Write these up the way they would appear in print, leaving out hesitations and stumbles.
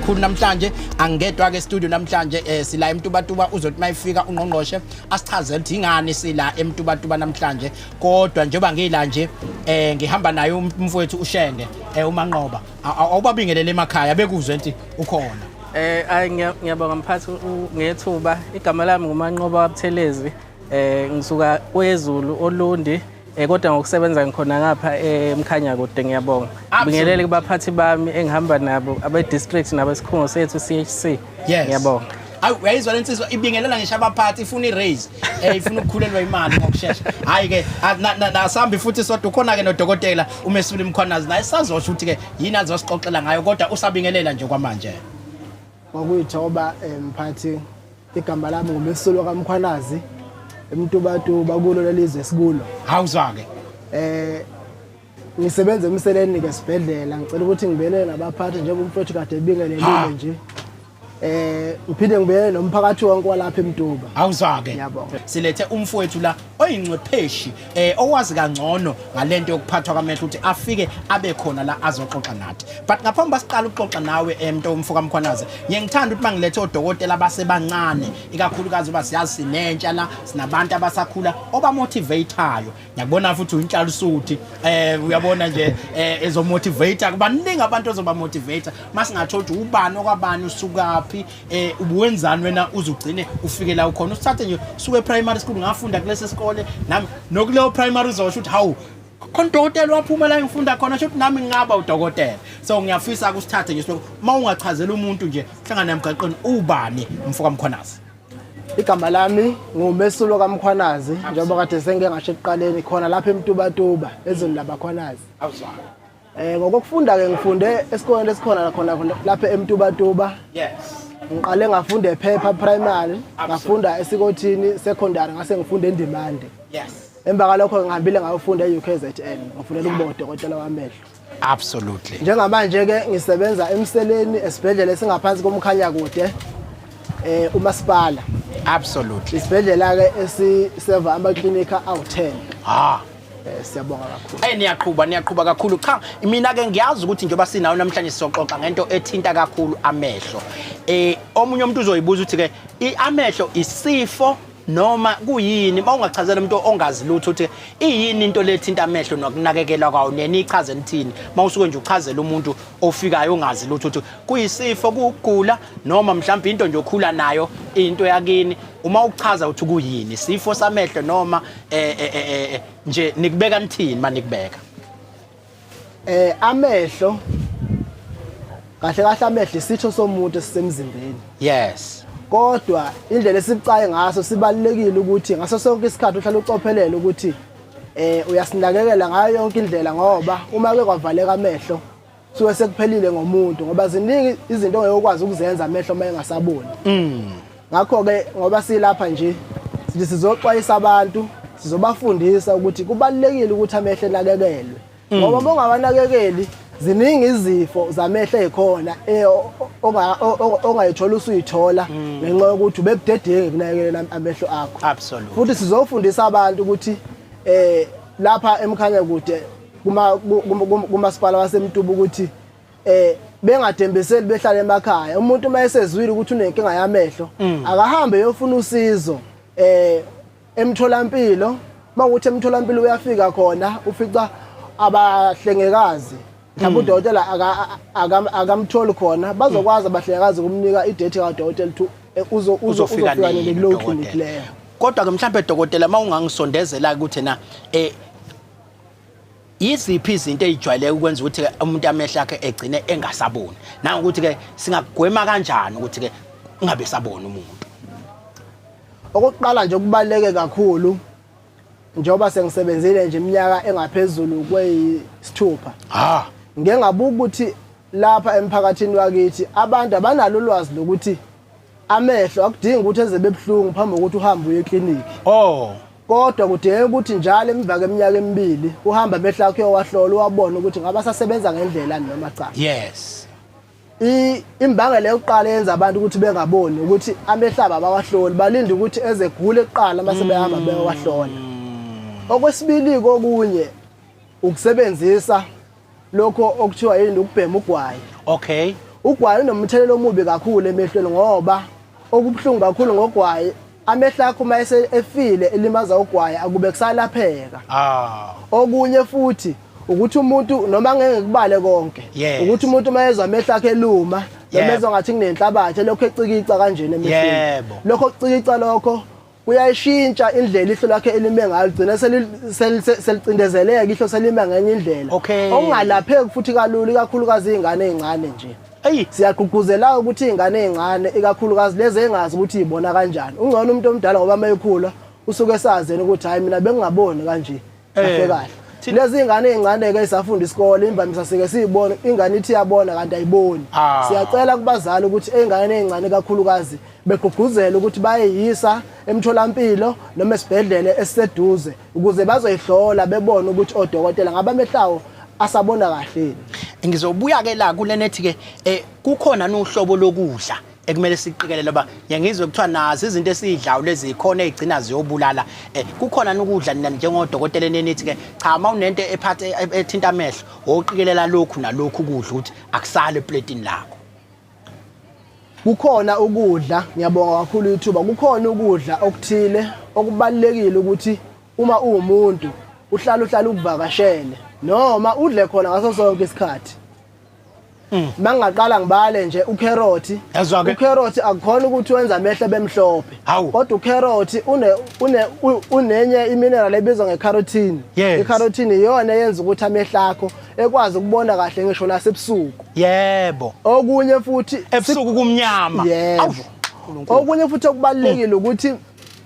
kakhulu namhlanje angedwa ke studio namhlanje sila eMtubatuba uzothi mayifika uNgqongqoshe asichazele ukuthi ingani sila eMtubatuba namhlanje kodwa njengoba ngila nje ngihamba naye umfowethu uShenge uManqoba awubabingelele emakhaya bekuzwe ukuthi ukhona ngiyabonga mphathi ngethuba igama lami nguManqoba waButhelezi ngisuka kweZulu Olundi kodwa ngokusebenza ngikhona ngapha eMkhanya kude ngiyabonga bingelele kubaphathi bami engihamba nabo abe district nabesikhungo sethu CHC ngiyabonga uyayizwa lensizwa ibingelela ngisho abaphathi ifuna iraise ifuna ukukhulelwa imali ngokusheshsha hayi ke nasambi futhi sodwa ukhona ke nodokotela uMesuli Mkhwanazi naye sazosho ukuthi ke yini azosixoxela ngayo kodwa usabingelela nje kwamanje ngokuyithoba mphathi igama lami nguMesuli kaMkhwanazi eMtubatuba kulo lelizwe esikulo awuzwa ke ngisebenza emseleni ke esibhedlela ngicela ukuthi ngibelele nabaphathi njengoba umfowethu kade ebingelelile nje uphinde ngibelele nomphakathi wonke walapha eMtuba awuzwa ke silethe umfowethu la oyingcwepheshi owazi kangcono ngalento yokuphathwa kwamehlo ukuthi afike abe khona la azoxoxa nathi but ngaphambi basiqala ukuxoxa nawe umfo kaMkhwanazi ngiyangithanda ukuthi mangilethe odokotela abasebancane ikakhulukazi uba siyazi sinentsha la sinabantu abasakhula obamotivateayo ngiyabona futhi uintshalo suthi uyabona nje ezomotivate kubaningi abantu ozoba motivate masingathola ubani okwabani usukaphi ubuwenzani wena uzugcine ufike la ukhona usithathe nje suke primary school ngafunda kulesi sikole nami nokuleyo primary uzosho ukuthi hawu khona udokotela waphuma la ngifunda khona shothi nami ngingaba udokotela so ngiyafisa ukusithathe nje mawungachazela umuntu nje hlangana emgaqweni ubani umfo kaMkhwanazi igama lami nguMesuli kaMkhwanazi njengoba kade sengeke ngasho eqaleni khona lapha eMtubatuba ezweni labakhwanazi awuzwa ngokufunda ke ngifunde esikoleni esikhona khona lapha eMtubatuba yes ngiqale ngafunda ePhepha primary ngafunda esikothini secondary ngase ngifunda eNdimande yes emva kalokho ngihambile ngayofunda eUKZN ngifundela ukuba udokotela wamehlo absolutely njengamanje ke ngisebenza emseleni esibhedlela esingaphansi komkhanya kude uMasipala absolutely isibhedlela ke esiseva amaklinika awu10 siyabonga kakhulu niyaqhuba kakhulu cha mina ke ngiyazi ukuthi njengoba sinayo namhlanje sizoxoxa ngento ethinta kakhulu amehlo omunye umuntu uzoyibuza ukuthi ke amehlo isifo noma kuyini mawungachazela umuntu ongazi lutho ukuthi iyini into lethinta amehlo nokunakekela kwawo nenichaze nithini mawusuke nje uchazela umuntu ofikayo ongazi lutho ukuthi kuyisifo kugula noma mhlawumbe into nje okhula nayo into yakini uma uchaza ukuthi kuyini isifo samehlo noma nje nikubeka nithini manikubeka amehlo kahle amehlo isitho somuntu esisemzimbeni yes kodwa indlela esibucaye ngaso sibalekile ukuthi ngaso sonke isikhathi uhlala ucophelele ukuthi uyasinakekela ngayo yonke indlela ngoba uma ke kwavaleka amehlo suke sekuphelile ngomuntu ngoba ziningi izinto ongekwazi ukuzenza amehlo uma engasaboni ngakho ke ngoba silapha nje sithi sizoxwayisa abantu sizobafundisa ukuthi kubalekile ukuthi amehlo enakekelwe ngoba mongabanakekeli ziningi izifo zamehlo ezikhona ongayithola usuyithola ngenxa yokuthi ubebudedenge kunakekela amehlo akho absolutely futhi sizofundisa abantu ukuthi lapha emkhanya kude kumasipala waseMtuba ukuthi bengadembeseli behlala emakhaya umuntu mayesezwile ukuthi unenkinga yamehlo akahambe yofuna usizo emtholampilo mawukuthi emtholampilo uyafika khona ufica abahlengekazi mhlawumbe udokotela akamtholi khona bazokwazi abahlengekazi kumnika idate kaDokotela uzofika kuleyo clinic leyo kodwa ke mhlawumbe dokotela mawungangisondezela ukuthi na iziphi izinto ezijwayele ukwenza ukuthi umuntu amehlo akhe egcine engasaboni na ukuthi ke singagwema kanjani ukuthi ke ungabe sabona umuntu okokuqala nje kubaleke kakhulu njengoba sengisebenzile nje iminyaka engaphezulu kweyisithupha ngeke ngabuka ukuthi lapha emphakathini wakithi abantu abanalo ulwazi lokuthi amehlo akudingi ukuthi eze bebhlungu phambi kokuthi uhambe uye ekliniki kodwa kudingeka ukuthi njalo emva kweminyaka emibili uhamba amehlo akho uyowahlola uwabone ukuthi ngaba sasebenza ngendlela noma cha yes imbangela yokuqala yenza abantu ukuthi bengaboni ukuthi amehlo abawahloli balinde ukuthi eze gule eqala mase behamba bewahlola okwesibili kokunye ukusebenzisa lokho okuthiwa yini ukubhema ugwayi okay ugwayi unomthelelo omubi kakhulu emehlweni ngoba okubhlungu kakhulu ngogwayi amehla akho mayese efile elimaza ugwayi akube kusalapheka. Okunye futhi ukuthi umuntu noma ngeke kubale konke ukuthi umuntu mayezwa amehla akhe eluma nomezwa ngathi kunenhlabathi lokho ecikica kanjena emehlweni. Lokho kucikica lokho uyayishintsha indlela ihlo lakhe elime ngayo gcina selicindezeleka ihlo selime ngenye indlela okungalapheki futhi kalula ikakhulukazi izingane ezincane nje. Siyagqugquzela ukuthi izingane ezincane ikakhulukazi lezi engazi ukuthi izibona kanjani. Ungcono umuntu omdala ngoba mayekhula usuke esazeni ukuthi hayi mina bengingaboni kanje kahle kahle. Lezi izingane ezincane ke isafunda isikole imvamisa sike siyibona ingane ithi yabona kanti ayiboni. Siyacela kubazali ukuthi ezingane ezincane kakhulukazi begqugquzela ukuthi bayehisa emtholampilo noma esibhedlela esiseduze ukuze bazoyihlola bebone ukuthi odokotela ngabamehlawo asabona kahle. Ngizobuya ke la kule nethi ke kukhona nohlobo lokudla ekumele siqikelele ba ngiyangizwe kuthiwa nazi izinto esidlayo lezi ikhona ezigcina ziyobulala kukhona nokudla njengodokotela nenethi ke cha mawunento ephathe ethinta amehlo oqikelela lokhu nalokhu ukudla ukuthi akusale eplatini lakho. Kukhona ukudla ngiyabonga kakhulu ithuba kukhona ukudla okuthile okubalekile ukuthi uma uwumuntu uhlala ukuvakashele noma udle khona ngaso sonke isikhathi. Mangaqala ngibale nje ukheroti. Ukheroti akukhona ukuthi wenza amehlo bemhlophe kodwa ukheroti unenye imineral ebizwa ngecarotene. Icarotene iyona yenza ukuthi amehlo akho ekwazi ukubona kahle ngisho nasebusuku. Okunye futhi ebusuku kumnyama. Okunye futhi okubalekile ukuthi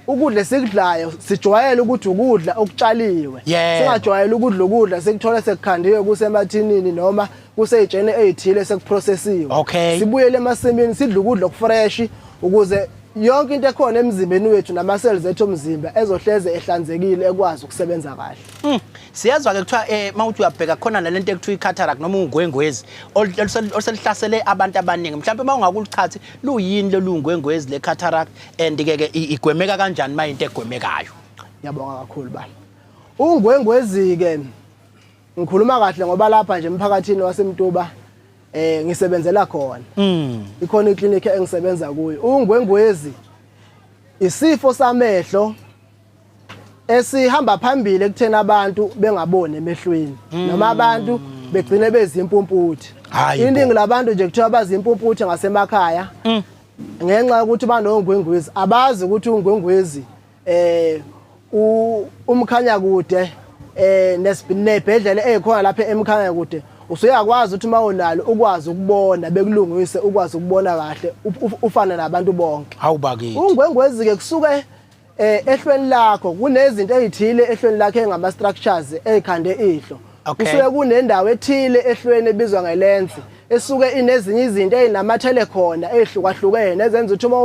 ukudla esikudlayo sijwayele ukuthi ukudla okutshaliwe. Singajwayele ukudla sekuthola sekukhandiwe kusemathinini noma kusejene ezithile sekuprocessiwe. Sibuyele emasimini sidle ukudla okufresh ukuze yonke into ekhona emzimbeni wethu nama cells ethu omzimba ezohleze ehlanzekile ekwazi ukusebenza kahle. Siyazwa ke kuthiwa mawuthi uyabheka khona nalento ekuthiwa i-cataract noma ungwengwezi oselihlasele abantu abaningi mhlawumbe mawungakulichathi luyini lolungwengwezi le-cataract and ke igwemeka kanjani mayinto egwemekayo. Ngiyabonga kakhulu baba. Ungwengwezi ke ngikhuluma kahle ngoba lapha nje emphakathini waseMtuba ngisebenzela khona. Ikhona iclinic engisebenza kuyo. Ungwengwezi isifo samehlo esihamba phambili ekutheni abantu bengaboni emehlweni noma abantu begcine bezimpumputhi. Iningi labantu nje kuthiwa bazimpumputhi ngasemakhaya ngenxa ukuthi banongwengwezi abazi ukuthi ungwengwezi umkhanya kude nesibhedlela ezikhona lapha emkhanya kude usuyakwazi ukuthi mawonalo ukwazi ukubona bekulungise ukwazi ukubona kahle ufana nabantu bonke. Ungwengwezi ke kusuke ehlweni lakho kunezinto ezithile ehlweni lakho engama structures ezikhande ihlo. Kusuke kunendawo ethile ehlweni ebizwa ngelens esuke inezinye izinto ezinamathele khona ehlukahlukene ezenza ukuthi uma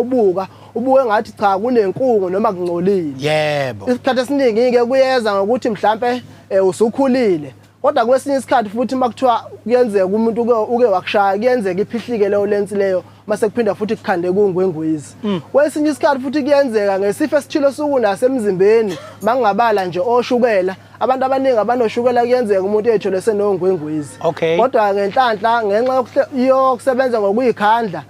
ubuke ngathi cha kunenkungu noma kungcolile. Isikhathi esiningi ke kuyeza ngokuthi mhlambe usukhulile kodwa kwesinye isikhathi futhi makuthiwa kuyenzeka umuntu uke wakushaya kuyenzeka iphihlike leyo lens leyo mase kuphinda futhi kukhande kungwengwezi. Kwesinye isikhathi futhi kuyenzeka ngesifo esithile sokunase emzimbeni mangingabala nje oshukela abantu abaningi abanoshukela kuyenzeka umuntu ethole senongwengwezi. Kodwa ngenhlanhla ngenxa yokusebenza ngokuyikhandla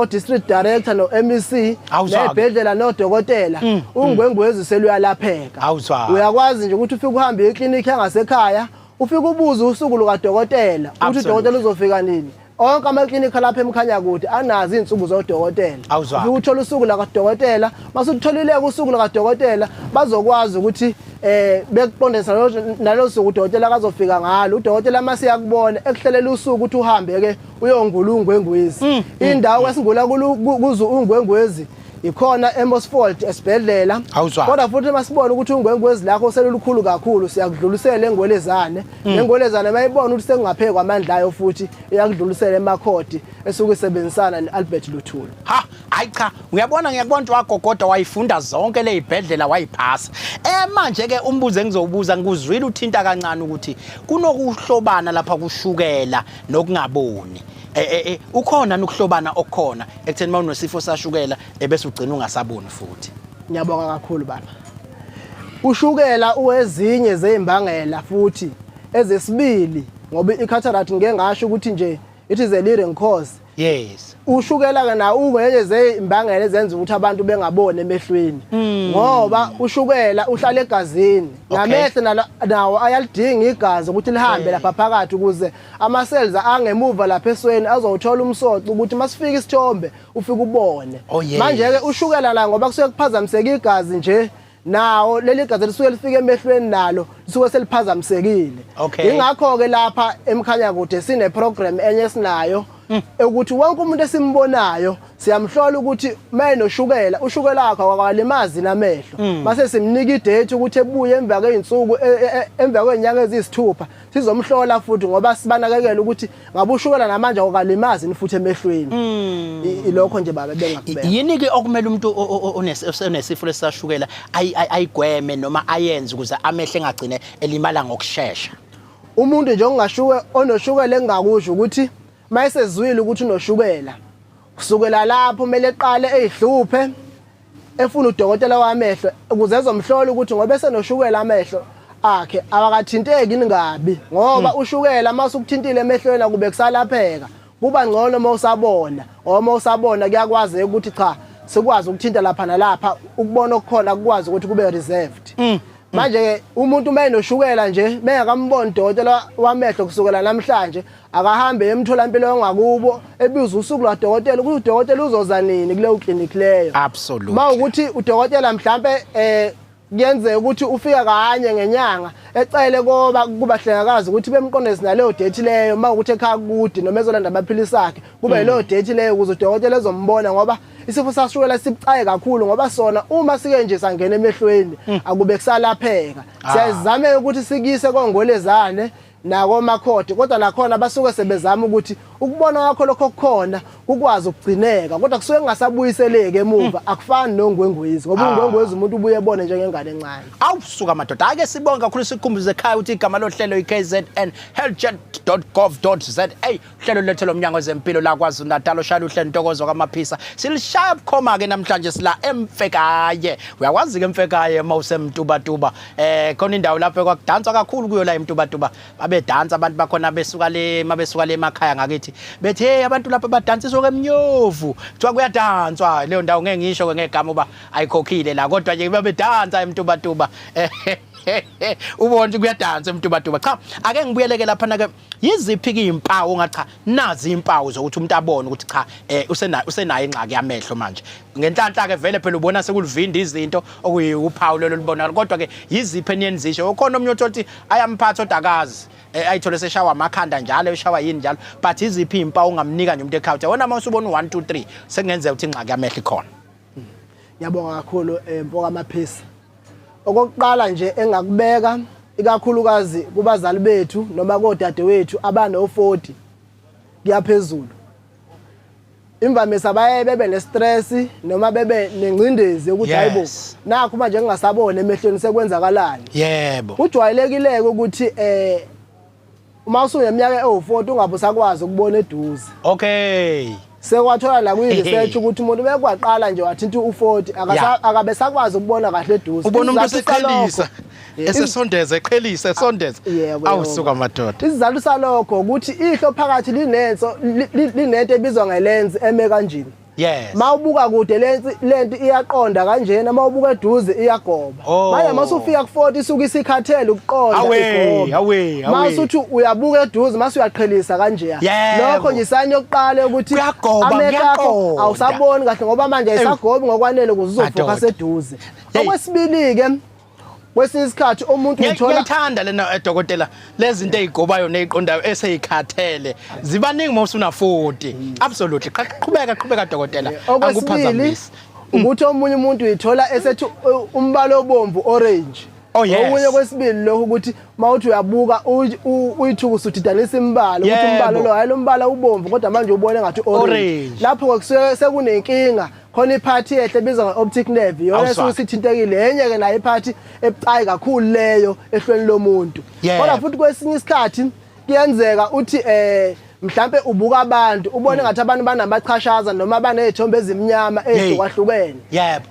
district director no MEC nebhedlela nodokotela ungwengwezi seluyalapheka. Uyakwazi nje ukuthi ufike uhambe eclinic yangasekhaya ufike ubuze usuku lukadokotela ukuthi udokotela uzofika nini. Onke ama-clinic lapha emkhanya kude anazi izinsuku zodokotela. Ufike uthola usuku lakadokotela mase utholile usuku lakadokotela bazokwazi ukuthi bekuqondisa nalo suku udokotela akazofika ngalo. Udokotela mase yakubona ekuhlelela usuku ukuthi uhambe ke uyongula ungwengwezi. Indawo esingula kuzo ungwengwezi ikhona eMosford esibhedlela. Kodwa futhi masibona ukuthi ungwengwezi lakho selulukhulu kakhulu siyakudlulisela engwelezane. Engwelezane mayibona ukuthi sekungaphekwa amandla ayo futhi iyakudlulisela emakhodi esuke isebenzisana neAlbert Luthuli. Hayi cha ngiyabona wagogoda wayifunda zonke le ibhedlela wayiphasa. Manje ke umbuzo engizobuza ngikuzwile uthinta kancane ukuthi kunokuhlobana lapha kushukela nokungaboni. Ukhona nokuhlobana okukhona ekutheni mawunosifo sashukela bese ugcina ungasaboni futhi. Ngiyabonga kakhulu baba. Ushukela uwezinye zezimbangela futhi ezesibili ngoba i-cataract ngeke ngasho ukuthi nje it is a leading cause. Yes. Ushukela ke na ungeze imbangela ezenza ukuthi abantu bengabone emehlweni ngoba ushukela uhlala egazini namehlo nawo ayalidinga igazi ukuthi lihambe lapha phakathi ukuze ama cells angemuva lapha esweni azowuthola umsoco ukuthi masifika isithombe ufike ubone manje ke ushukela la ngoba kusuke kuphazamiseka igazi nje nawo leli gazi lisuke lifike emehlweni nalo lisuke seliphazamisekile ingakho ke lapha emkhanya kude sine program enye sinayo ukuthi wonke umuntu esimbonayo siyamhlola ukuthi mayenoshukela ushukela wakhe akalimazi namehlo mase simnika idate ukuthi ebuye emva kweinsuku emva kwenyanga ezisithupha sizomhlola futhi ngoba sibanakekela ukuthi ngabe ushukela namanje akalimazi futhi emehlweni ilokho nje baba bengakubeka yini ke okumele umuntu onesifo lesashukela ayigweme noma ayenze ukuze amehlo engagcine elimala ngokusheshsha umuntu nje ongashuke onoshukela engakusho ukuthi mayesezwile ukuthi unoshukela kusukela lapho kumele eqale ezihluphe efuna udokotela wamehlo ukuze ezomhlola ukuthi ngoba esenoshukela amehlo akhe abakathinteki ngabi ngoba ushukela mase ukuthintile emehlweni akube kusalapheka kuba ngcono mawusabona uma usabona kuyakwazi ukuthi cha sikwazi ukuthinta lapha nalapha ukubona okukhona ukwazi ukuthi kube reserved manje ke umuntu mayenoshukela nje bengakamboni udokotela wamehlo kusukela namhlanje akahambe emtholampilo ongakubo ebiza usuku lwadokotela ukuthi udokotela uzoza nini kule clinic leyo absolutely mawukuthi udokotela mhlambe kuyenzeka ukuthi ufika kanye ngenyanga ecele kuba hlengakazi ukuthi bemqondezi naleyo date leyo mawukuthi ekhaya kude noma ezolanda amaphilisi akhe kube leyo date leyo ukuze udokotela ezombona ngoba isifo sashukela sibucaye kakhulu ngoba sona uma sike nje sangena emehlweni akube kusalapheka siyazame ukuthi sikise kongolezane nako makhodi kodwa nakhona basuke sebezama ukuthi ukubona kwakho lokho okukhona ukwazi ukugcineka kodwa kusuke kungasabuyiseleke emuva akufani nongwengwezi ngoba ungwengwezi umuntu ubuye ebone njengengane encane awusuka madoda ake sibonga kakhulu sikhumbuze ekhaya ukuthi igama lohlelo i-KZNHealthChatDotGov.za uhlelo lethu loMnyango wezeMpilo la KwaZulu-Natali oshaya uhlelo intokozo kwamaphisa silishaya bukhoma ke namhlanje sila eMfekaye uyakwazi ke eMfekaye mawusemtubatuba khona indawo lapho kwakudanswa kakhulu kuyo la eMtubatuba babedansa abantu bakhona besuka le mabesuka le emakhaya ngakithi bethi hey abantu lapha badansiswa kemnyovu kuthiwa kuyadanswa leyo ndawo ngeke ngisho ngegama uba ayikhokhile la kodwa nje babedansa eMtubatuba ubona kuyadansa eMtubatuba cha ake ngibuyeleke lapha na ke yiziphi ke impawu ngacha nazi impawu zokuthi umuntu abone ukuthi cha usenayo ingxaki yamehlo manje ngenhlanhla ke vele phela ubona sekulivinda izinto okuyuphawu lelo libonakala kodwa ke yiziphi eniyenzisho ukhona omnye uthi ayamphatha odakazi ayithole seshawa amakhanda njalo eshawa yini njalo but iziphi impawu ungamnika nje umuntu ekhawutha wona mase ubona 1 2 3 sekungenzeka ukuthi ingxaki yamehlo ikhona ngiyabonga kakhulu mpoka amaphisa okokuqala nje engakubeka ikakhulukazi kubazali bethu noma kodade wethu abano 40 kuyaphezulu imvamisa bebe nestress noma bebe nengcindezi ukuthi hayibo nakho manje ngingasabona emehlweni sekwenzakalani yebo kujwayelekile ukuthi uma usuneminyaka ewu40 ungabe usakwazi ukubona eduze okay sekwathola la kwi-research ukuthi umuntu bekwaqala nje wathinta u40 akabe sakwazi ukubona kahle eduze ubona umuntu eseqhelisa esesondeza eqhelisa esondeza awusuka madoda isizathu salokho ukuthi ihlo phakathi linento ebizwa ngelens eme kanjini yes mawubuka kude lento iyaqonda kanjena mawubuka eduze iyagoba manje masufika ku40 isuka isikhathele ukuqonda igoba masuthi uyabuka eduze mase uyaqhelisa kanje lokho nje isani yokuqala ukuthi amehlo awusaboni kahle ngoba manje ayisagobi ngokwanele kuzizofoka seduze okwesibili ke kwesisikhathi umuntu uthola ngiyithanda lena dokotela lezi zinto ezigobayo neziqondayo eseyikhathele zibaningi mawusuna 40 absolutely qhubeka dokotela anguphazamisi ukuthi omunye umuntu uyithola esethi umbala obomvu orange okunye kwesibili lokho ukuthi mawuthi uyabuka uyithukusa udidanisa imbala ukuthi umbala lo hayi lo mbala ubomvu kodwa manje ubone ngathi orange lapho kusuke sekunenkinga khona iphathi ehle bizwa ngeoptic nerve yona esusithintekile enye ke nayo iphathi ebucayi kakhulu leyo ehlweni lomuntu kodwa futhi kwesinye isikhathi kuyenzeka uthi mhlambe ubuka abantu ubone ngathi abantu banabachashaza noma banezithombe ezimnyama ezihlukahlukene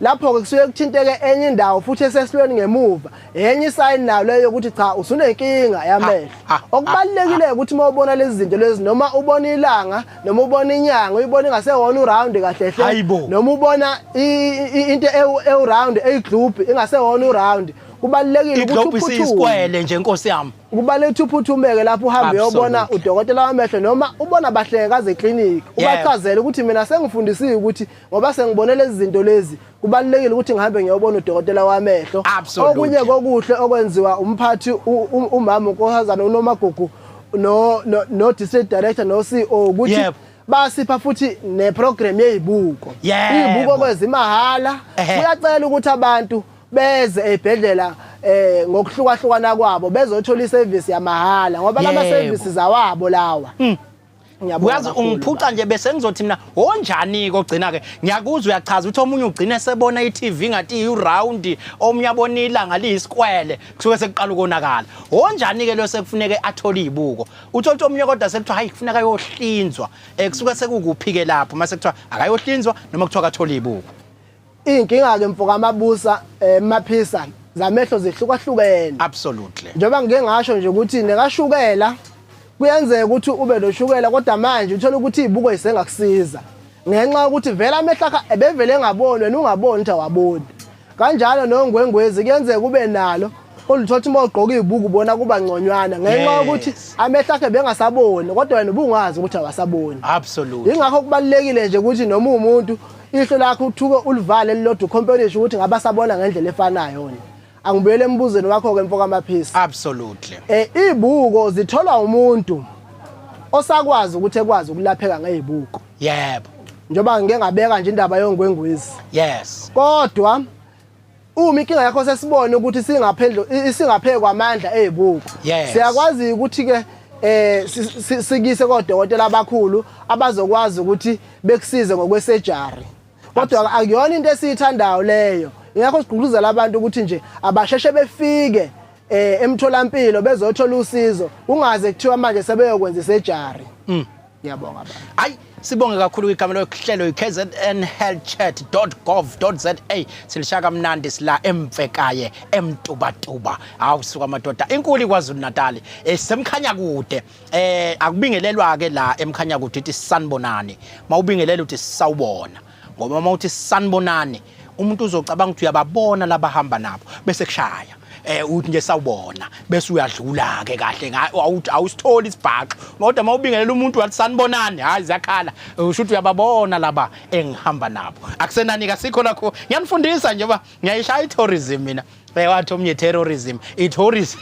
lapho ke kusuke kuthinteke enye indawo futhi esesilweni ngemuva enye sign nayo leyo ukuthi cha usunenkinga yamehlo okubalekile ukuthi mawubona lezi zinto lezi noma ubona ilanga noma ubona inyanga uyibona ingasewona uround kahle hle noma ubona into eround eglobe ingasewona uround kubalekile ukuthi uphuthume nje Nkosi yami kubalekile uphuthumeke lapho uhambe uyobona udokotela wamehlo noma ubona abahlengikazi eclinic ubachazela ukuthi mina sengifundisiwe ukuthi ngoba sengibone lezi zinto lezi kubalekile ukuthi ngihambe ngiyobona udokotela wamehlo okunye kokuhle okwenziwa umphathi umama uNkosazana uNomagugu no district director no CEO ukuthi basipha futhi neprogram yezibuko izibuko kwezimahhala uyacela ukuthi abantu beze ezibhedlela ngokuhlukahlukana kwabo bezothola iservice yamahhala ngoba lama services awabo lawa uyazi ungiphuca nje bese ngizothi mina onjani ogcina ke ngiyakuzwa uyachaza ukuthi omunye ugcina sebona iTV ngathi iround omunye abona ilanga liyisikwele kusuke sekuqala ukonakala onjani ke lo sekufuneke athola izibuko uthola omunye kodwa sekuthiwa hayi kufuneka yohlinzwa kusuke sekukuphi ke lapho mase kuthiwa akayohlinzwa noma kuthiwa kathola izibuko inkinga ke mfoka amabusa emaphisa zamehlo zihlukahlukene absolutely njengoba ngike ngasho nje ukuthi nekashukela kuyenzeka ukuthi ube noshukela kodwa manje uthola ukuthi izibuko isengakusiza ngenxa ukuthi vela amehlo akhe ebevele engaboni wena ungaboni ukuthi awaboni kanjalo nongwengwezi kuyenzeka ube nalo oluthola ukuthi mawugqoka izibuko ubona kuba ngconywana ngenxa ukuthi amehlo akhe bengasaboni kodwa wena ubungazi ukuthi awasaboni absolutely ingakho kubalekile nje ukuthi noma umuntu ihlo lakho uthuke ulivale lilodwa ucompare ukuthi ngaba sabona ngendlela efanayo yona angibuyele embuzweni wakho ke mfoka amaphisi absolutely izibuko zitholwa umuntu osakwazi ukuthi ekwazi ukulapheka ngezibuko yebo njoba ngeke ngabeka nje indaba yongwengwezi kodwa uma inkinga yakho sesibone ukuthi singapheke kwamandla ezibuko siyakwazi ukuthi ke sikise kodokotela abakhulu abazokwazi ukuthi bekusize ngokwesurgery kodwa akuyona into esiyithandayo leyo ingakho sigqugquzela abantu ukuthi nje abasheshe befike emtholampilo bezothola usizo ungaze kuthiwa manje sebeyokwenza isurgery ngiyabonga abantu hayi sibonge kakhulu igama lohlelo i-KZNHealthChatDotGov.za silishaka mnandi sila emfekaye emtubatuba awusuka amadoda inkulu KwaZulu-Natali semkhanya kude akubingelelwa ke la emkhanya kude ithi sanibonani mawubingelela uthi sawubona ngoba mawuthi sanibonani umuntu uzocabanga ukuthi uyababona labahamba nabo bese kushaya uthi nje sawubona bese uyadlula ke kahle awusitholi isibhaxo kodwa mawubingelela umuntu wathi sanibonani hayi zakhala usho ukuthi uyababona laba engihamba nabo akusenani kasikho lakho ngiyanifundisa nje ba ngiyayishaya itourism mina wathi omnye terrorism itourism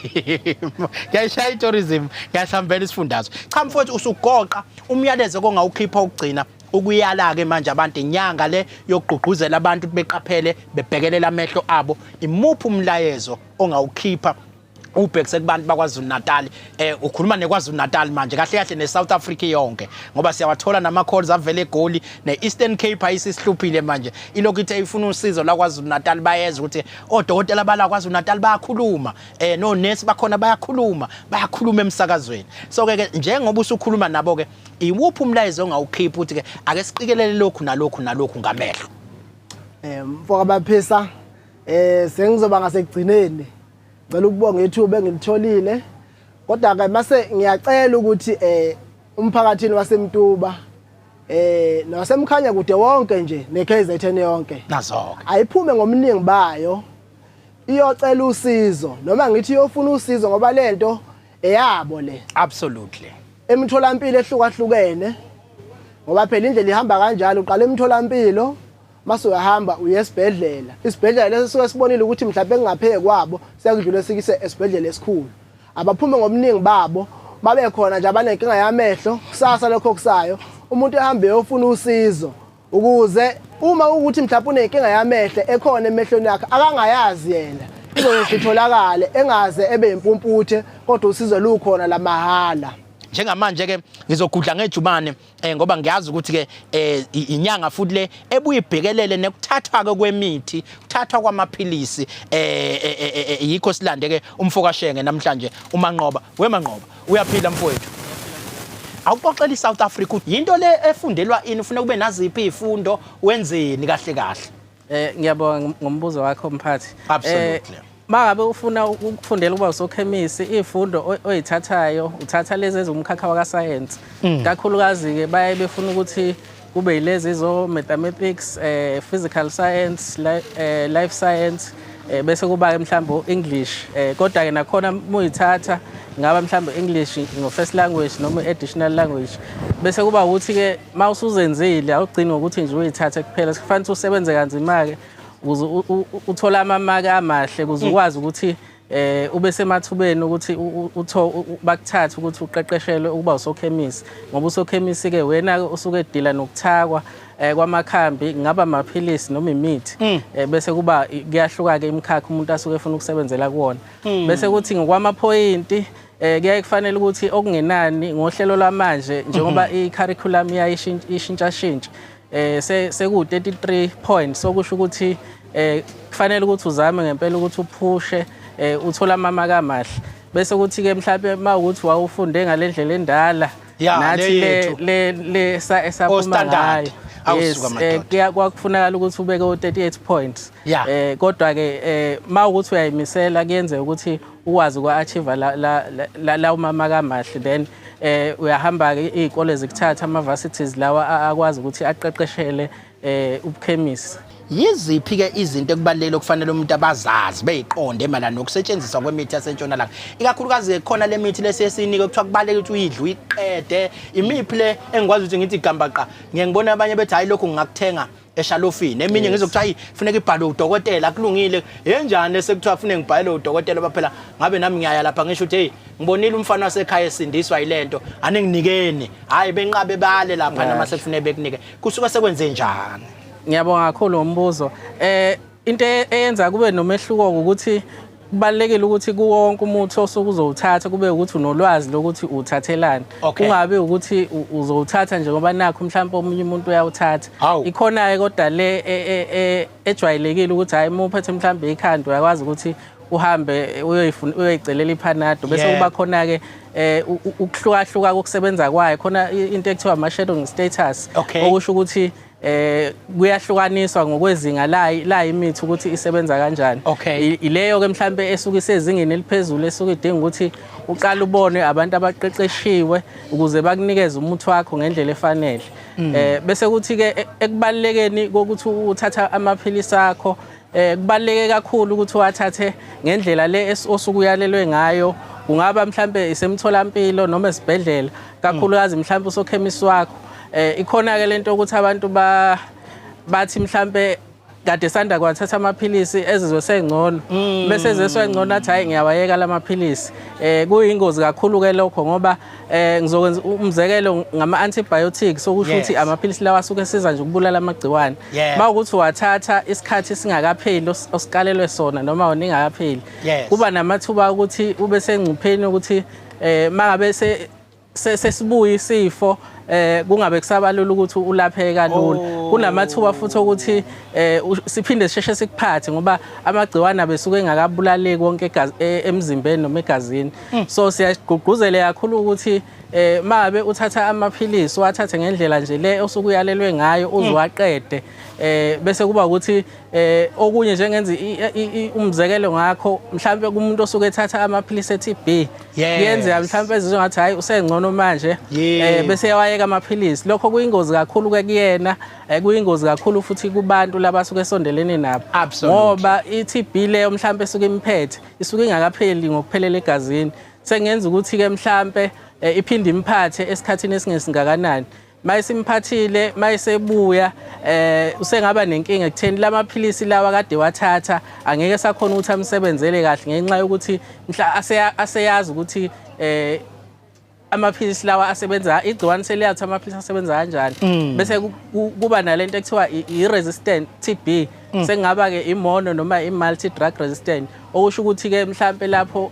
ngiyayishaya itourism ngiyasambela isifundazwe cha mfowethu usugoqa umyalezo kongawukhipha ukugcina ukuyala ke manje abantu inyanga le yokugqugquzela abantu ukuthi beqaphele bebhekelela amehlo abo imuphi umlayezo ongawukhipha ubhekise kubantu bakwaZulu-Natali ukhuluma nekwaZulu-Natali manje kahle kahle neSouth Africa yonke ngoba siyawathola nama calls avele eGoli neEastern Cape ayisihluphile manje ilokuthi ayifuna usizo la kwaZulu-Natali bayeza ukuthi odokotela bala kwaZulu-Natali bayakhuluma no nurse bakhona bayakhuluma emsakazweni so ke njengoba usukhuluma nabo ke iwuphi umlayezo ongawukhipha ukuthi ke ake siqikelele lokhu nalokhu ngamehlo mfoka abaphisa sengizoba ngasekugcineni ngicela ukubonga ithuba engilitholile kodwa ke mase ngiyacela ukuthi umphakathini waseMtuba nasemkhanya kude wonke nje neKZN yonke nazo ayiphume ngomningi bayo iyocela usizo noma ngithi iyofuna usizo ngoba lento eyabo le absolutely emtholampilo ehlukahlukene ngoba phela indlela ihamba kanjalo uqala emtholampilo mase uyahamba uye esibhedlela isibhedlela leso suke sibonile ukuthi mhlawumbe engapheke kwabo siyakudlula sikise esibhedlela esikhulu abaphume ngomningi babo babe khona nje abanenkinga yamehlo kusasa lokho kusayo umuntu ehambe eyofuna usizo ukuze uma ukuthi mhlawumbe unenkinga yamehlo ekhona emehlweni yakhe akangayazi yena izotholakala engaze ebe impumputhe kodwa usizo lukhona la mahala njengamanje ke ngizogudla ngejumane ngoba ngiyazi ukuthi ke inyanga futhi le ebuye ibhekelele nekuthathwa ke kwemithi kuthathwa kwamaphilisi yikho silande ke umfokashenge namhlanje uManqoba weManqoba uyaphila mfowethu awuxoxela iSouth Africa into le efundelwa ini ufuna kube naziphi izifundo wenzeni kahle Ngiyabonga ngombuzo wakho mphathi. Absolutely. Mangabe ufuna ukufundela ukuba usokhemisi izifundo oyithathayo uthatha lezi ezumkhakha wakaScience. Kakhulukazi ke baye befuna ukuthi kube yilezi zo mathematics, physical science, life science, bese kuba mhlawumbe English. Kodwa ke nakhona muyithatha ngaba mhlawumbe English ngo first language noma additional language. Bese kuba ukuthi ke mawusuzenzile awugcini ukuthi nje uyithathe kuphela kufanele usebenze kanzima ke ukuze uthola amamaki amahle ukuze ukwazi ukuthi ube semathubeni ukuthi bakuthatha ukuthi uqeqeshelwe ukuba usokhemisi ngoba usokhemisi ke wena usuke edila nokuthakwa kwamakhambi ngaba amaphilisi noma imithi bese kuba kuyahluka ke imkhakha umuntu asuke efuna ukusebenzela kuwona bese kuthi ngokwamaphoyinti kuyaye kufanele ukuthi okungenani ngohlelo lwamanje njengoba i-curriculum iyayishintsha seku 33 points sokusho ukuthi kufanele ukuthi uzame ngempela ukuthi uphushe uthola amamaki amahle bese kuthi ke mhlawumbe mawukuthi wawufunde ngalendlela endala nathi le esaphuma ngayo kwakufunakala ukuthi ubeke u38 points kodwa ke mawukuthi uyayimisela kuyenze ukuthi ukwazi ukwa-achieve la umamaki amahle then uyahamba ke izikole zikuthatha ama-varsities lawa akwazi ukuthi aqeqeshele ubukhemisi. Yiziphi ke izinto ekubalekile okufanele umuntu abazazi beyiqonde emalana nokusetshenziswa kwemithi yasentshonalanga ikakhulukazi khona le mithi lesesinika okuthiwa kubalekile ukuthi uyidle uyiqede imiphi le engikwazi ukuthi ngithi igambaqa ngiyengibona abanye bethi hayi lokho ngingakuthenga eshalofini eminye ngizokuthiwa hayi kufanele ibhalwe udokotela kulungile yenjani sekuthiwa kufanele ngibhalwe udokotela baphela ngabe nami ngiyaya lapha ngisho ukuthi hey ngibonile umfana wasekhaya esindiswa yilento aninginikeni hayi benqabe bale lapha nama sekufanele bekunike kusuka sekwenze njani. Ngiyabonga kakhulu ngombuzo. Into eyenza kube nomehluko ukuthi kubalekile ukuthi kuwonke umuntu osukuzowuthatha kube ukuthi unolwazi lokuthi uthathelani. Kungabe ukuthi uzowuthatha nje ngoba nakho mhlawumbe omunye umuntu uyawuthatha. Ikhona ke kodwa le ejwayelekile ukuthi hayi muphethe mhlawumbe ikhanda uyakwazi ukuthi uhambe uyoyicelela iPanado bese kuba khona ke ukuhlukahluka kokusebenza kwayo khona into ekuthiwa ama-shadowing status okusho ukuthi kuyahlukaniswa ngokwezinga la imithi ukuthi isebenza kanjani. Ileyo ke mhlambe esuke isezingeni eliphezulu esuke idinga ukuthi uqala ubone abantu abaqeqeshiwe ukuze bakunikeze umuthi wakho ngendlela efanele. Bese kuthi ke ekubalekeni kokuthi uthatha amaphilisi akho kubaleke kakhulu ukuthi uwathathe ngendlela le osukuyalelwe ngayo kungaba mhlambe isemtholampilo noma esibhedlela kakhulukazi mhlambe usokhemisi wakho ikhona ke lento ukuthi abantu bathi mhlambe kade sanda kwathatha amaphilisi ezizwe sengcono bese ezeswe ngcono athi hayi ngiyawayeka lamaphilisi kuyingozi kakhulu ke lokho ngoba ngizokwenza umzekelo ngama antibiotics sokusho ukuthi amaphilisi lawa asuke esiza nje ukubulala amagciwane mawukuthi wathatha isikhathi singakapheli osikalelwe sona noma oningakapheli kuba namathuba ukuthi ube sengcupheni ukuthi mangabe sesibuya isifo kungabe kusabalula ukuthi ulapheke kalula kunamathuba futhi ukuthi siphinde sisheshe sikuphathe ngoba amagciwane abesuke engakabulaleki konke emzimbeni noma egazini so siyagqugquzele kakhulu ukuthi mabe uthatha amaphilisi wathathe ngendlela nje le osukuyalelwe ngayo uzwaqede bese kuba ukuthi okunye nje ngenza umzekelo ngakho mhlambe kumuntu osuke ethatha amaphilisi eTB yenze mhlambe ezizwe ngathi hayi usengcono manje bese yawayeka amaphilisi lokho kuyingozi kakhulu kuyena kuyingozi kakhulu futhi kubantu labasuke sondelene nabo ngoba iTB leyo mhlambe esuke imphethe isuke ingakapheli ngokuphelela egazini sengenza ukuthi ke mhlambe iphinde imphathe esikhathini esingesingakanani mayisimphathile mayisebuya usengaba nenkinga ekutheni lamaphilisi lawa kade wathatha angeke sakhona ukuthi amsebenzele kahle ngenxa yokuthi mhla aseyazi ukuthi amaphilisi lawa asebenza igciwane seliyathi amaphilisi asebenza kanjani bese kuba nalento ekuthiwa i-resistant TB sengaba ke imono noma i-multi drug resistant okusho ukuthi ke mhlambe lapho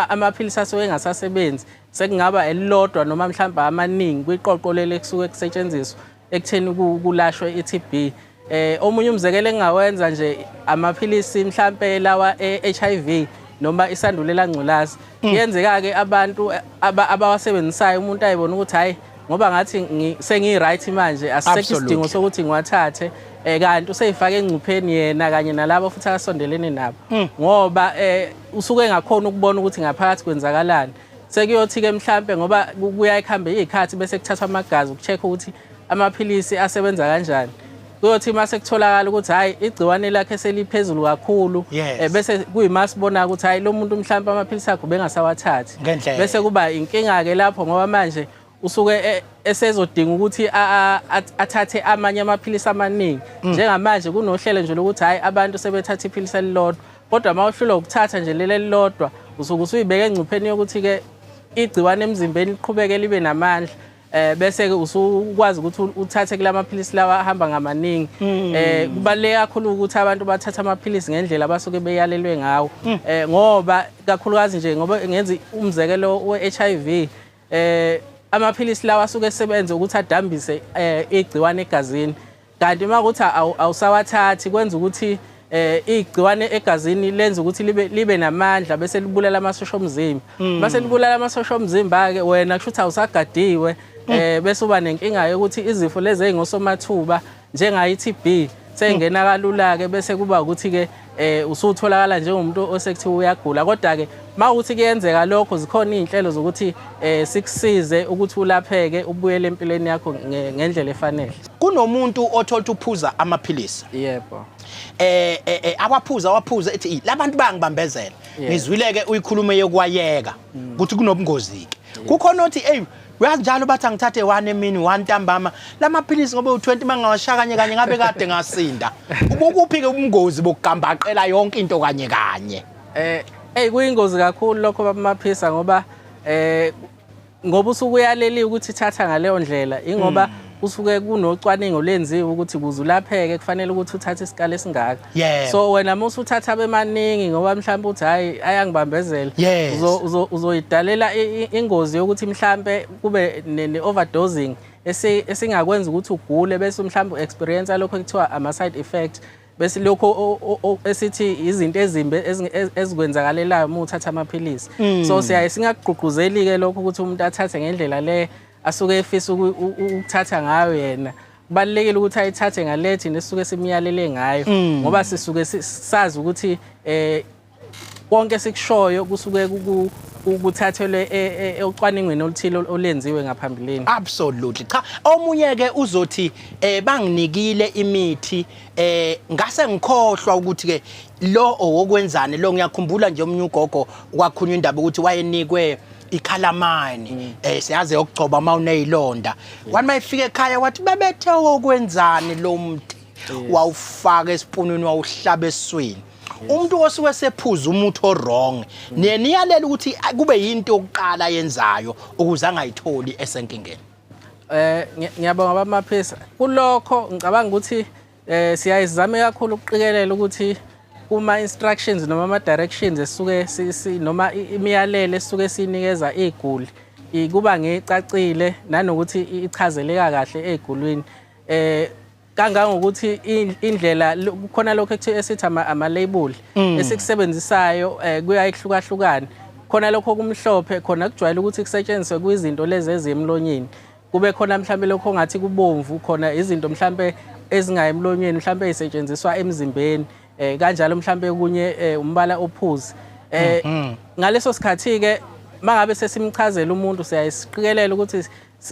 amaphilisi asuke engasasebenzi sekungaba elilodwa noma mhlawumbe amaningi kwiqoqo lele kusuke kusetshenziswa ekutheni kulashwe iTB omunye umzekelo engawenza nje amaphilisi mhlawumbe lawa HIV noma isandulela ngculazi yenzeka ke abantu abawasebenzisayo umuntu ayibona ukuthi hayi ngoba ngathi sengi right manje asisekho isidingo sokuthi ngiwathathe kanti useyifaka engcupheni yena kanye nalabo futhi akasondelene nabo ngoba usuke engakhona ukubona ukuthi ngaphakathi kwenzakalani sekuyothi ke mhlambe ngoba kuyayikhamba izikhathi bese kuthathwa amagazi ukucheck ukuthi amaphilisi asebenza kanjani kuyothi mase kutholakala ukuthi hayi igciwane lakhe seliphezulu kakhulu bese kuyimasibona ukuthi hayi lo muntu mhlambe amaphilisi akho bengasawathathi bese kuba inkinga ke lapho ngoba manje usuke esezodinga ukuthi athathe amanye amaphilisi amaningi njengamanje kunohlelo nje lokuthi hayi abantu sebethatha iphilisi elilodwa kodwa mawuhlula ukuthatha nje leli lilodwa usuke usuyibeka engcupheni yokuthi ke igciwane emzimbeni liqhubeke libe namandla bese ke usukwazi ukuthi uthathe kulamaphilisi lawa ahamba ngamaningi kubaleka kakhulu ukuthi abantu bathatha amaphilisi ngendlela abasuke beyalelwe ngawo ngoba kakhulukazi nje ngoba ngenza umzekelo we-HIV amaphilisi lawa asuke esebenza ukuthi adambise igciwane egazini kanti makuthi awusawathathi kwenza ukuthi igciwane egazini lenza ukuthi libe namandla bese libulala amasosha omzimba bese libulala amasosha omzimba ke wena kusho ukuthi awusagadiwe bese uba nenkinga yokuthi izifo lezi ezingosomathuba njengayi-TB sengena kalula ke bese kuba ukuthi ke usutholakala njengomuntu osekuthiwa uyagula kodwa ke mawukuthi kuyenzeka lokho zikhona izinhlelo zokuthi sikusize ukuthi ulapheke ubuyele empilweni yakho ngendlela efanele. Kunomuntu othola uphuza amaphilisi. Yebo. Awaphuza ethi labantu bayangibambezela. Ngizwileke uyikhulume yokwayeka ukuthi kunobungozi ke. Kukhona othi uyazi njalo bathi angithathe 1 emini 1 ntambama lamaphilisi ngoba u20 mangawashaya kanye ngabe kade ngasinda ubukuphi ke ubungozi bokugambaqela yonke into kanye kuyingozi kakhulu lokho bamaphisa ngoba ngoba usuke uyaleli ukuthi thatha ngaleyo ndlela ingoba usuke kunocwaningo lenziwe ukuthi kuzulapheke kufanele ukuthi uthathe isikala esingaka so wena musu uthatha bemaningi ngoba mhlawumbe uthi hayi ayangibambezela uzoyidalela ingozi yokuthi mhlawumbe kube ne-overdosing esingakwenza ukuthi ugule bese mhlawumbe experience lokho kuthiwa ama side effect bese lokho esithi izinto ezimbe ezikwenzakalelayo uma uthatha amaphilisi so siyaye singagqugquzeli ke lokho ukuthi umuntu athathe ngendlela le asuke efisa ukuthatha ngayo yena kubalekile ukuthi ayithathe ngalethi nesuke simiyalele ngayo ngoba sisuke sazi ukuthi konke sikushoyo kusuke ukuthathelwe ocwaningweni oluthile olenziwe ngaphambilini. Absolutely cha omunye ke uzothi banginikile imithi ngase ngikhohlwa ukuthi ke lo owokwenzane lo ngiyakhumbula nje omnye ugogo kwakhunywa indaba ukuthi wayenikwe ikhalamani siyaze yokugcoba mawunezilonda wathi mayifika ekhaya wathi bebethe okwenzani lo mthi wawufaka esipunweni wawuhlaba eswini umuntu osuke sephuza umuthi wrong niyalela ukuthi kube yinto yokuqala yenzayo ukuze angayitholi esenkingeni. Ngiyabonga bamaphisa kulokho ngicabanga ukuthi siyayizame kakhulu ukuqikelela ukuthi kuma instructions noma ama directions esuke noma imiyalelo esuke sinikeza iziguli kuba ngecacile nanokuthi ichazeleka kahle ezigulwini kangangokuthi indlela kukhona lokho esithi ama label esikusebenzisayo kuyayihlukahlukana khona lokho kumhlophe khona kujwayele ukuthi kusetshenziswe kwizinto lezi ezemlonyeni kube khona mhlambe lokho ngathi kubomvu khona izinto mhlambe ezingayemlonyeni mhlambe ezisetshenziswa emzimbeni kanjalo mhlambe kunye umbala ophuzi ngaleso sikhathi ke mangabe sesimchazela umuntu siyasiqikelela ukuthi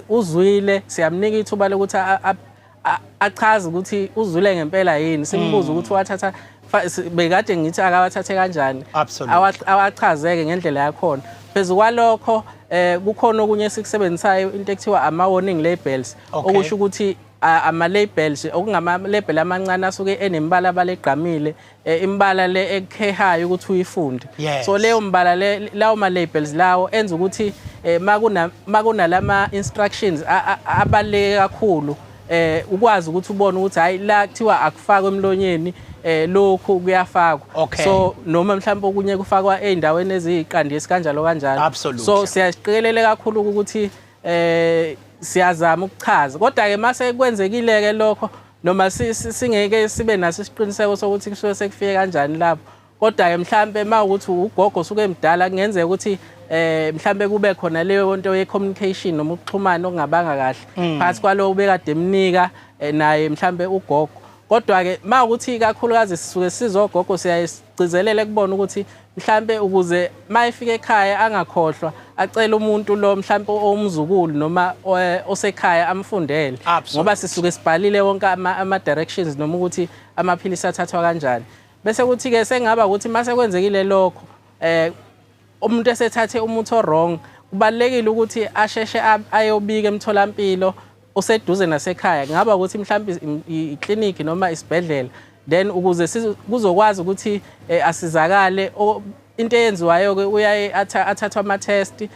uzwile siyamnika ithuba lokuthi achaza ukuthi uzwile ngempela yini simbuza ukuthi wathatha bekade ngithi akawathathe kanjani awachazeke ngendlela yakhona phezulu kwalokho kukhona okunye sikusebenzisayo into ekuthiwa ama warning labels okusho ukuthi ama labels okungama label amancane asuke enembala abaleqhamile imbala le ekhehayo ukuthi uyifunde so leyo mbala lawo ma labels lawo enza ukuthi makuna lama instructions abaleke kakhulu ukwazi ukuthi ubone ukuthi hayi la kuthiwa akufakwe emlonyeni lokho kuyafakwa so noma mhlawumbe okunye kufakwa eindaweni eziqandi esikanjalo kanjalo so siyasiqikelela kakhulu ukuthi siyazama ukuchaza kodwa ke mase kwenzekile ke lokho noma singeke sibe naso isiqiniseko sokuthi kusuke sekufike kanjani lapho kodwa mhlambe mawukuthi ugogo suke emdala kungenzeka ukuthi mhlambe kube khona leyo nto ye communication noma ukuxhumana okungabanga kahle phakathi kwalo ubekade emnika naye mhlambe ugogo. Kodwa ke mawukuthi kakhulukazi sisuke sizogogo siyayigcizelele kubona ukuthi mhlambe ukuze mayifika ekhaya angakhohlwa acela umuntu lo mhlambe omzukulu noma osekhaya amfundele ngoba sisuke sibhalile wonke ama directions noma ukuthi amaphilisi athathwa kanjani. Bese kuthi ke sengaba ukuthi mase kwenzekile lokho umuntu esethathe umuthi wrong kubalekile ukuthi asheshe ayobika emtholampilo oseduze nasekhaya ngaba ukuthi mhlambe iclinic noma isibhedlela then ukuze kuzokwazi ukuthi asizakale into eyenziwayo ke uyaye athathwa ama test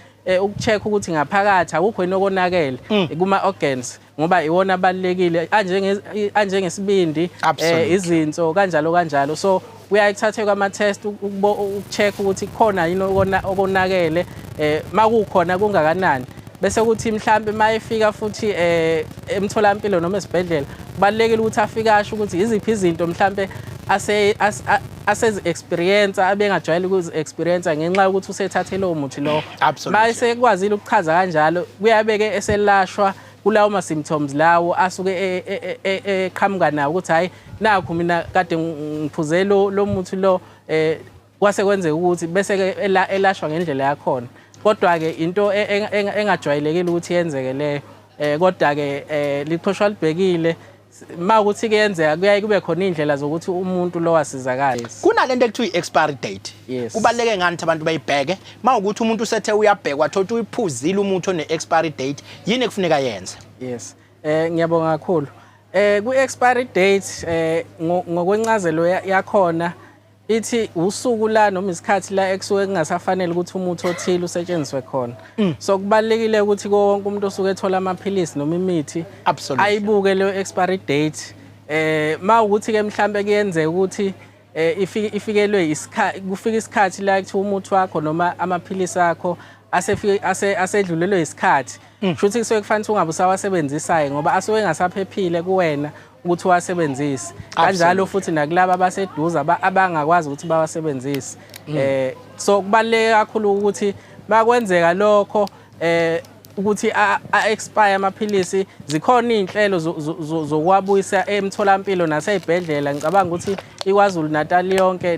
ukucheck ukuthi ngaphakathi akukho enokonakele kuma organs ngoba iwona abalekile anjengesibindi izinso kanjalo so uyayithatha kwama test ukucheck ukuthi khona yini okonakele makukhona kungakanani bese kuthi mhlambe mayefika futhi emtholampilo noma esibhedlela kubalekile ukuthi afike asho ukuthi iziphi izinto mhlambe asezi experience abengajwayele ukuzi experience ngenxa ukuthi usethathe lo muthi lo mayese kwazile ukuchaza kanjalo kuyabeke eselashwa kulawo ma symptoms lawo asuke eqhamuka nawo ukuthi hayi nakho mina kade ngiphuze lo muthi lo kwase kwenzeka ukuthi bese ke elashwa ngendlela yakhona. Kodwa ke into engajwayelekile ukuthi yenzeke leyo kodwa ke liqhoshwa libhekile mawukuthi kuyenzeka kuyaye kube khona indlela zokuthi umuntu lo wasizakala. Kunalento ekuthiwa i-expiry date. Kubaleke ngani abantu bayibheke mawukuthi umuntu usethe uyabhekwa thothi uyiphuzile umuthi one-expiry date yini ekufuneka yenze? Yes. Ngiyabonga kakhulu. Ku-expiry date ngokwencazelo yakhona ithi usuku la noma isikhathi la ekusuke kungasafanele ukuthi umuthi othile usetshenziswe khona. So kubalekile ukuthi wonke umuntu osuke ethola amaphilisi noma imithi ayibuke leyo expiry date. Mawukuthi ke mhlambe kuyenzeka ukuthi ifikelwe isikhathi kufika isikhathi la kuthi umuthi wakho noma amaphilisi akho asedlulelwe isikhathi. Futhi kusuke kufanele ungabe usawasebenzisa ngoba asuke engasaphephile kuwena ukuthi wasebenzise kanjalo futhi nakulabo abaseduza abangakwazi ukuthi bawasebenzise. So kubaleke kakhulu ukuthi makwenzeka lokho ukuthi expire amaphilisi zikhona inhlelo zokwabuyisa emtholampilo nasezibhedlela. Ngicabanga ukuthi iKwaZulu-Natali yonke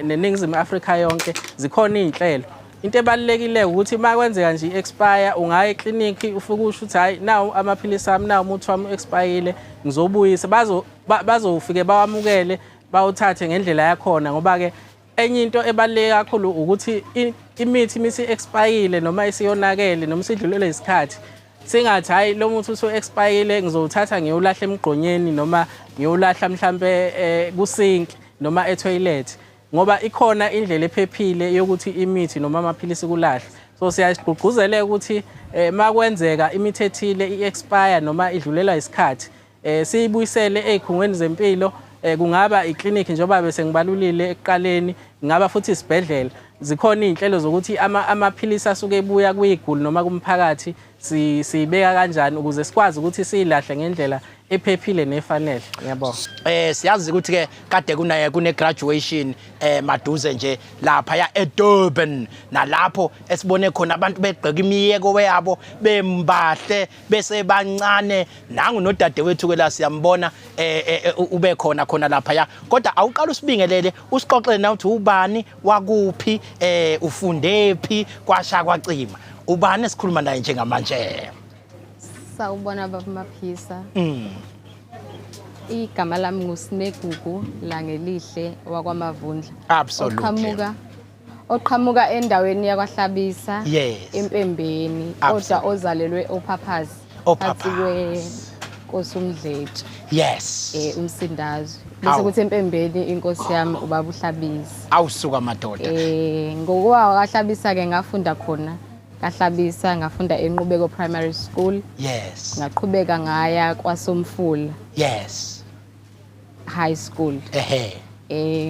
neNingizimu Afrika yonke zikhona inhlelo. Into ebalekile ukuthi makwenzeka nje expire ungaya eclinic ufike usho ukuthi hayi nawo amaphilisi ami nawo umuthi wami expire ngizobuyisa bazofike bawamukele bawuthathe ngendlela yakhona ngoba ke enye into ebaleke kakhulu ukuthi imithi misi expire noma isiyonakele noma sidlulele isikhathi singathi hayi lo muthi usu expire ngizowuthatha ngiyolahla emgqonyeni noma ngiyolahla mhlambe kusink noma etoilet ngoba ikhona indlela ephephile yokuthi imithi noma amaphilisi kulahle. So siyagqugquzela ukuthi makwenzeka imithi ethile i-expire noma idlulela isikhathi siyibuyisele ezikhungweni zempilo kungaba iclinic njengoba bese ngibalulile ekuqaleni ngaba futhi isibhedlela zikhona inhlelo zokuthi amaphilisi asuke ebuya kuyiguli noma kumphakathi sibeka kanjani ukuze sikwazi ukuthi siyilahle ngendlela ephephile nefanele. Ngiyabonga. Siyazi ukuthi ke kade kune graduation maduze nje lapha ya eDurban nalapho esibone khona abantu begqeka imiyeko weyabo bembahle bese bancane nangu nodade wethu ke la siyambona ube khona lapha ya kodwa awuqala usibingelele usixoxele na uthi ubani wakuphi ufundephi kwasha kwacima ubani esikhuluma naye njengamanje? Sawubona baba Maphisa. Igama lami nguNomagugu la ngelihle wakwaMavundla. Absolutely. Oqhamuka endaweni yakwaHlabisa empembeni kodwa ozalelwe oPhaphazi. KoSumdletshe. Yes. Umsindazwe. Bese kuthi empembeni inkosi yami ubaba uHlabisa. Awusuka madoda. Ngokuwa kaHlabisa ke ngafunda khona. Kahlabisa ngafunda eNqubeko Primary School. Yes. Ngaqhubeka ngaya kwaSomfula. Yes. High School.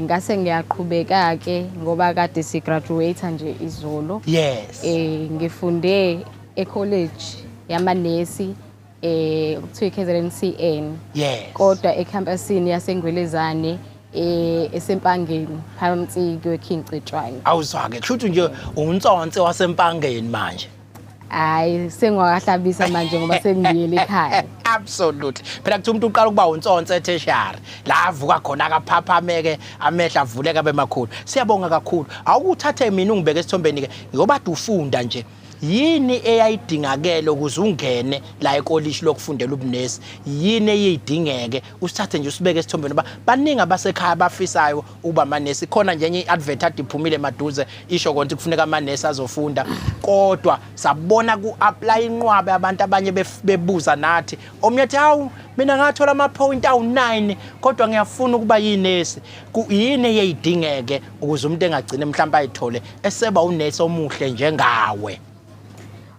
Ngase ngiyaqhubeka ke ngoba kade si graduate nje izolo. Yes. Ngifunde ecollege yamanesi kuthiwa iKZNHealth. Yes. Kodwa ecampusini yaseNgwelezane esempangeni phansi kweKingcetshwane. Awuzwake kusho ukuthi nje untsonse wasempangeni manje. Hayi sengwakahlabisa manje ngoba sengiyele ekhaya. Absolutely. Phela kuthi umuntu uqala ukuba untsonse eTheshari. La avuka khona akaphaphameke amehla avuleka bemakhulu. Siyabonga kakhulu. Awukuthathe mina ungibeke esithombeni ke ngoba ufunda nje. Yini eyayidingakele ukuze ungene la ekolishi lokufundela ubunesi? Yini eyidingeke usithathe nje usibeke esithombeni ba baningi abasekhaya abafisayo uba amanesi. Khona nje enye iadvert adiphumile maduze isho konke kufuneka amanesi azofunda. Kodwa sabona ku-apply inqwabe abantu abanye bebuza nathi. Omnye ethi hawu mina ngathola ama-point awu9 kodwa ngiyafuna ukuba yinesi. Yini eyidingeke ukuze umuntu engagcine mhlawumbe ayithole eseba unesi omuhle njengawe?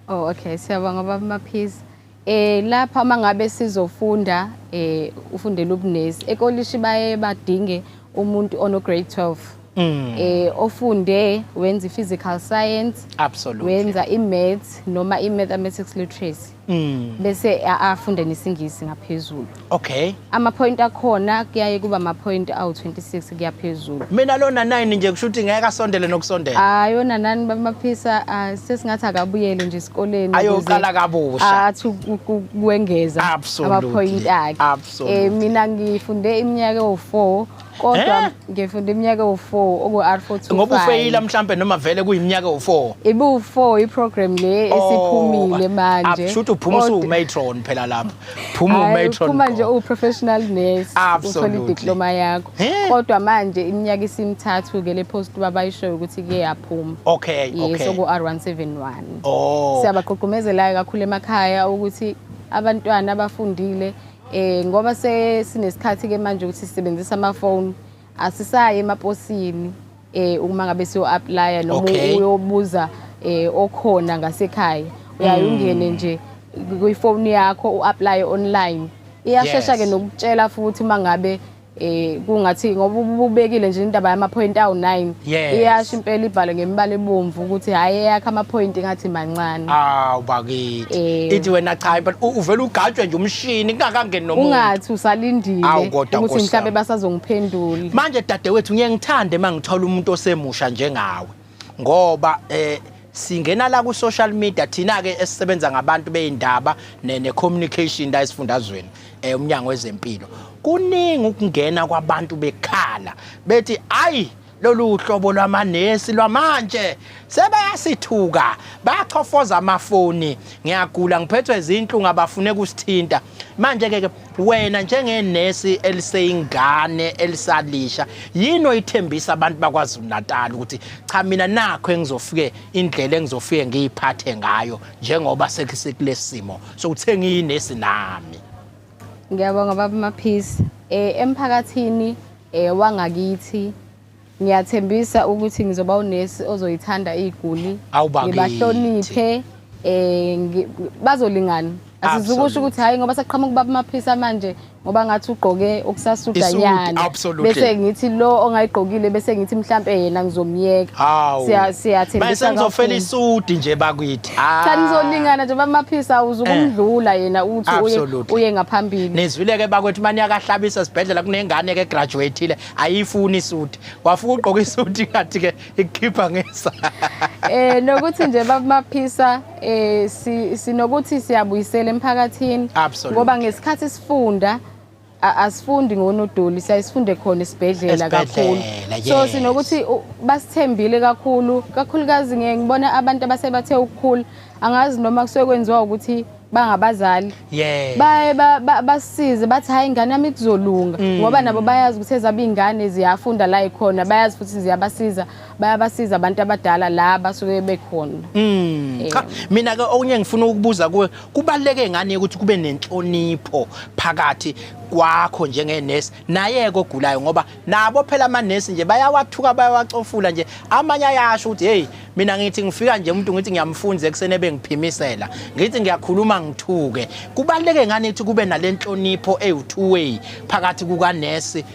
Oh okay, siyabonga baba Maphisi. Lapha mangabe sizofunda ufundela ubunesi ekolishi baye badinge umuntu ono grade 12. Ofunde wenza physical science, absolutely, wenza i-maths noma i-mathematics literacy. Bese afunde nesingisi ngaphezulu. Okay. Ama-point akhona kuyaye kuba ama-point awu-26 kuyaphezulu. Mina lona 9 nje kusho ukuthi ngeke asondele nokusondela. Yona nani bamaphisa sesingathi akabuyele nje esikoleni ayoqala kabusha. Athi ukwengeza ama-point akhe. Mina ngifunde iminyaka ewu4 kodwa ngifunde iminyaka ewu4 oku-R425. Ngoba ufeyila mhlambe noma vele kuyiminyaka ewu4. Ibu4 iprogram le esiphumile manje. Absolutely uphuma umatron phela lapho. Phuma umatron. Uphuma nje uprofessional nurse uthola idiploma yakho. Kodwa manje iminyaka isimthathu ke le post babayisho ukuthi ke yaphuma. Okay. Yeso ku-R171. Siyabaqoqumezela kakhulu emakhaya ukuthi abantwana abafundile ngoba sinesikhathi ke manje ukuthi sisebenzisa amafoni asisaye emaposini uma ngabe siyo-apply noma uyobuza okhona ngasekhaya uyayungene nje kuyifoni yakho u-apply online iyashesha ke nokutshela futhi mangabe kungathi ngoba ubekile nje indaba yama-point awu9 iyasho impela ibhale ngembala ebomvu ukuthi hayi yakhe ama-point ngathi mancane. Bakithi ithi wena cha but uvela ugajwe nje umshini kungakangeni nomuntu ungathi usalindile ukuthi mhlawumbe basazongiphendula. Manje dadewethu ngiyengithande mangithola umuntu osemusha njengawe ngoba singena la ku social media thina ke esisebenza ngabantu beindaba ne-communication la esifundazweni uMnyango wezeMpilo kuningi ukungena kwabantu bekhala bethi ayi lolu hlobo lwamanesi lwamanje sebayasithuka bayachofoza amafoni ngiyagula ngiphethwe izinhlungu abafune kusithinta manje ke wena njengenesi eliseyingane elisalisha yini oyithembisa abantu bakwaZulu-Natali ukuthi cha mina nakho engizofike indlela engizofike ngiyiphathe ngayo njengoba sekuleSimo sokuthi ngiyinesi nami? Ngiyabonga baba Maphisi. Emphakathini wangakithi ngiyathembisa ukuthi ngizoba unesi ozoyithanda iguli ngibahloniphe bazolingana. Asizukusho ukuthi hayi ngoba saqhamuka baba Maphisa manje ngoba ngathi ugqoke okusasudanyana bese ngithi lo ongayigqokile bese ngithi mhlambe yena ngizomyeka. Siyathembisa bese ngizofela isudi nje bakwithi. Cha nizolingana nje baba Maphisa uzukumdlula yena uthi uye ngaphambili. Nezwileke bakwethu manje akahlabisa esibhedlela kunengane ke graduateile ayifuni isudi wafuka ugqoka isudi ngathi ke ikhipha ngesa. Nokuthi nje baba Maphisa sinokuthi siyabuyisela emphakathini ngoba ngesikhathi sifunda asifundi ngonodoli siyasifunde khona esibhedlela kakhulu. So sinokuthi basithembile kakhulukazi ngibona abantu abasebathe ukukhulu angazi noma kusuke kwenziwa ukuthi bangabazali baye basize bathi hayi ingane yami kuzolunga ngoba nabo bayazi ukuthi ezaba ingane ziyafunda la ikhona bayazi futhi ziyabasiza bayabasiza abantu abadala la basuke bekhona. Cha mina ke okunye ngifuna ukubuza kuwe kubaleke ngani ukuthi kube nenhlonipho phakathi kwakho njengenesi naye ogulayo ngoba nabo phela amanesi nje bayawathuka bayawacofula nje amanye ayasho ukuthi hey mina ngithi ngifika nje umuntu ngithi ngiyamfunza eksene bengiphimisela ngithi ngiyakhuluma ngithuke kubaleke ngani ukuthi kube nalenhlonipho ewu2 way phakathi kukanesi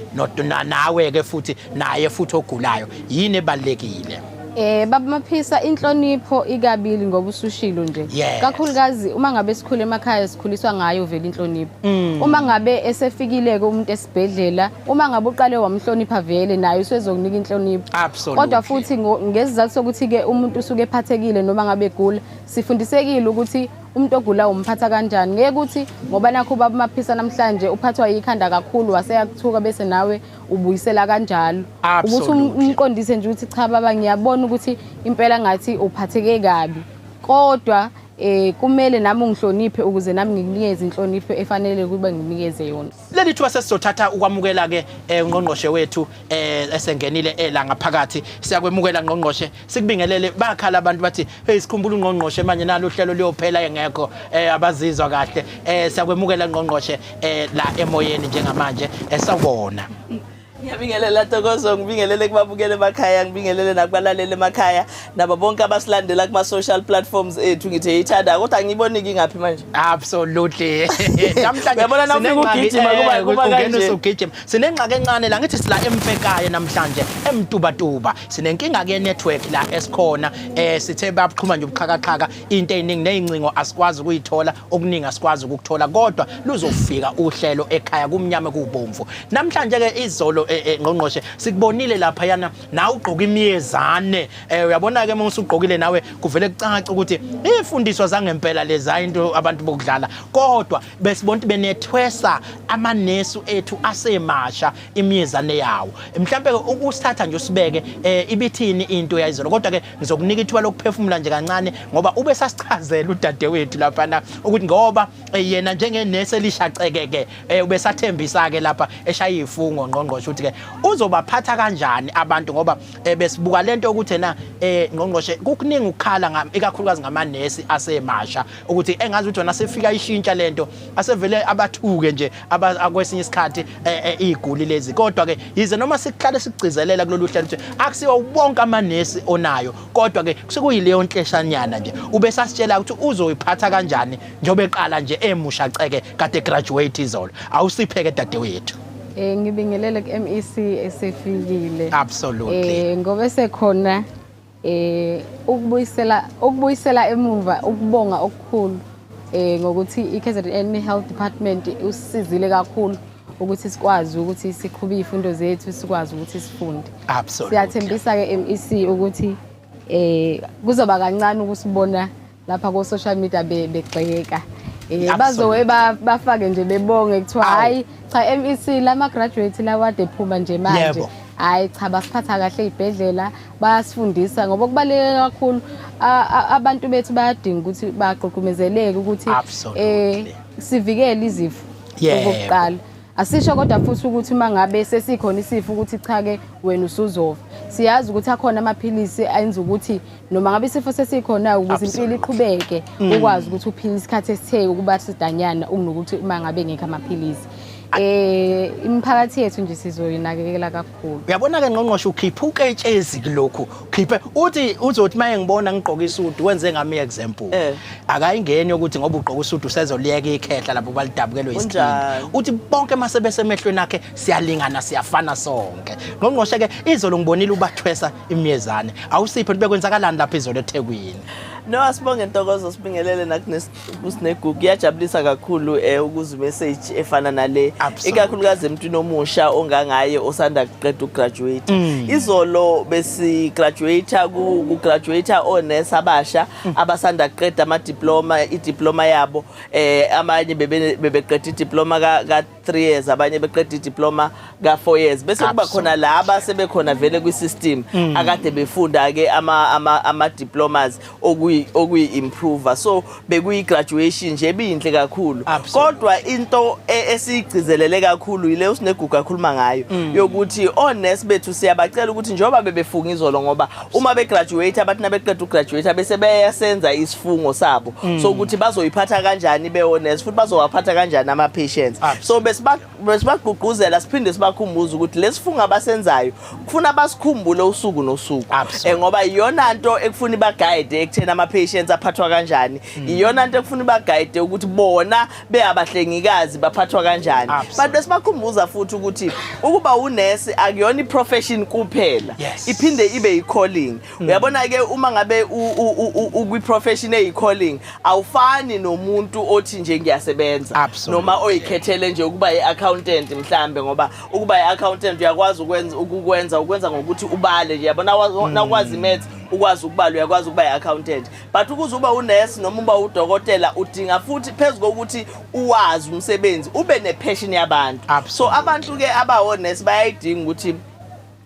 nawe ke futhi naye futhi ogulayo yini ebalekile? Baba Maphisa inhlonipho ikabili ngoba usushilo nje. Kakhulukazi uma ngabe sikhule emakhaya sikhuliswa ngayo vele inhlonipho. Uma ngabe esefikile ke umuntu esibhedlela, uma ngabe uqale wamhlonipha vele naye usezokunika inhlonipho. Kodwa futhi ngesizathu sokuthi ke umuntu usuke ephathekile noma ngabe egula, sifundisekile ukuthi umuntu ogula umphatha kanjani. Ngeke ukuthi ngoba nakho Baba Maphisa namhlanje uphathwa yikhanda kakhulu waseyakuthuka bese nawe ubuyisela kanjalo. Ukuthi umqondise nje ukuthi cha baba ngiyabona ukuthi impela ngathi uphatheke kabi. Kodwa kumele nami ungihloniphe ukuze nami ngikunikeze inhlonipho efanele kube nginikeze yona. Leli thuba sesizothatha ukwamukela ke uNgqongqoshe wethu esengenile la ngaphakathi. Siyakwemukela Ngqongqoshe, sikubingelele bakhala abantu bathi hey sikhumbula uNgqongqoshe manje nalo uhlelo liyophela engekho abazizwa kahle. Siyakwemukela Ngqongqoshe la emoyeni njengamanje esawona. Ngiyabingelela Thokozo, ngibingelele kubabukele emakhaya, ngibingelele nakubalaleli emakhaya nabo bonke abasilandela kuma social platforms ethu ngithe ithanda kodwa ngibona ngingaphi manje. Absolutely. Namhlanje uyabona nawufika ugijima kuba kanje ugijima. Sinengxaki encane la ngithi sila empekaya namhlanje emtubatuba. Sinenkinga ke network la esikhona sithe baqhuma nje ubuqhakaqhaka into eziningi nezincingo asikwazi ukuyithola okuningi asikwazi ukuthola kodwa luzofika uhlelo ekhaya kumnyama kubomvu. Namhlanje ke izolo Ngqongqoshe sikubonile lapha yana na ugqoka imiyezane uyabona ke uma usugqokile nawe kuvele kucaca ukuthi ifundiswa zangempela leza into abantu bokudlala kodwa besibonke benethwesa amanesi ethu asemasha imiyezane yawo mhlambe ukusithatha nje usibeke ibithini into yayizolo kodwa ke ngizokunika ithuba lokuphefumula nje kancane ngoba ube sasichazela udadewethu lapha ukuthi ngoba yena njengenesi elishacekeke ube sathembisa ke lapha eshaya ifungo Ngqongqoshe ukuthi ke uzobaphatha kanjani abantu ngoba besibuka lento ukuthi na Ngqongqoshe kukuningi ukukhala ikakhulukazi ngamanesi asemasha ukuthi engazi ukuthi wona sefika ishintsha lento asevele abathuke nje akwesinye isikhathi iguli lezi kodwa ke yize noma sikhale sigcizelela kulolu hlelo ukuthi akusiwo bonke amanesi onayo kodwa ke sekuyileyo nhleshanyana nje ube sasitshela ukuthi uzoyiphatha kanjani njobe eqala nje emusha ceke kade graduate izolo awusipheke dadewethu. Ngibingelele ku-MEC esefikile. Absolutely. Ngoba esekhona ukubuyisela emuva ukubonga okukhulu ngokuthi i-KZNHealth department usizile kakhulu ukuthi sikwazi ukuthi siqhube izifundo zethu sikwazi ukuthi sifunde. Absolutely. Siyathembisa ke MEC ukuthi kuzoba kancane ukusibona lapha ku social media begxeka. Bazowe bafake nje bebonge kuthiwa hayi cha MEC lama graduate lawa dephuma nje manje hayi cha basiphatha kahle izibhedlela bayasifundisa ngoba kubaleke kakhulu abantu bethu bayadinga ukuthi baqoqomezeleke ukuthi sivikele izifo okokuqala asisho kodwa futhi ukuthi mangabe sesikhona isifo ukuthi cha ke wena usuzova siyazi ukuthi akhona amaphilisi ayenza ukuthi noma ngabe isifo sesikhona ukuze impilo iqhubeke ukwazi ukuthi uphile isikhathi esithe ukuba sidanyana ukunokuthi mangabe ngeke amaphilisi imphakathi yethu nje sizoyinakekela kakhulu. Uyabona ke Ngqongqoshe ukhipha uketshezi kulokhu khiphe uthi uzothi maye ngibona ngigqoka isudu wenze ngami example akayingeni ukuthi ngoba ugqoka isudu usezoliyeka ikhehla lapho balidabukelwe iskin uthi bonke mase besemehlweni akhe siyalingana siyafana sonke. Ngqongqoshe ke izolo ngibonile ubathwesa imiyezane awusipho bekwenzakalani lapha izolo eThekwini. No asibonge Ntokozo sibingelele nakunegugu kuyajabulisa kakhulu ukuzwa message efana nale ikakhulukazi emntwini omusha ongangaye osanda kuqeda ugraduate. Izolo besi graduate onesi abasha abasanda kuqeda ama diploma idiploma yabo amanye bebeqeda idiploma ka 3 years abanye beqeda idiploma ka 4 years bese kuba khona laba sebekhona vele kwi system akade befunda ke ama diplomas okuyi-improver so bekuyi-graduation nje ebinhle kakhulu kodwa into esiyigcizelele kakhulu yile usinegugu kakhuluma ngayo yokuthi onesi bethu siyabacela ukuthi njengoba bebefunga izolo ngoba uma begraduate abathi nabeqeda ugraduate bese beyasenza isifungo sabo so ukuthi bazoyiphatha kanjani be-honest futhi bazowaphatha kanjani ama-patients so besibagqugquzela siphinde sibakhumbuza ukuthi lesifunga abasenzayo kufuna basikhumbule usuku nosuku ngoba iyona nto ekufuna ibaguide ekuthena ama-patients aphathwa kanjani iyona nto ekufuna ibaguide ukuthi bona beabahlengikazi baphathwa kanjani but besibakhumbuza futhi ukuthi ukuba unesi akuyona i-profession kuphela iphinde ibe i-calling uyabona-ke uma ngabe ukwi-profession eyi-calling awufani nomuntu othi nje ngiyasebenza noma oyikhethele nje ukuba i-accountant mhlambe ngoba ukuba i-accountant uyakwazi ukwenza ngokuthi ubale nje yabona nakwazi maths ukwazi ukubala uyakwazi ukuba i-accountant but ukuze uba unesi noma uba udokotela udinga futhi phezu kokuthi uwazi umsebenzi ube nepassion yabantu so abantu-ke abawonesi bayayidinga ukuthi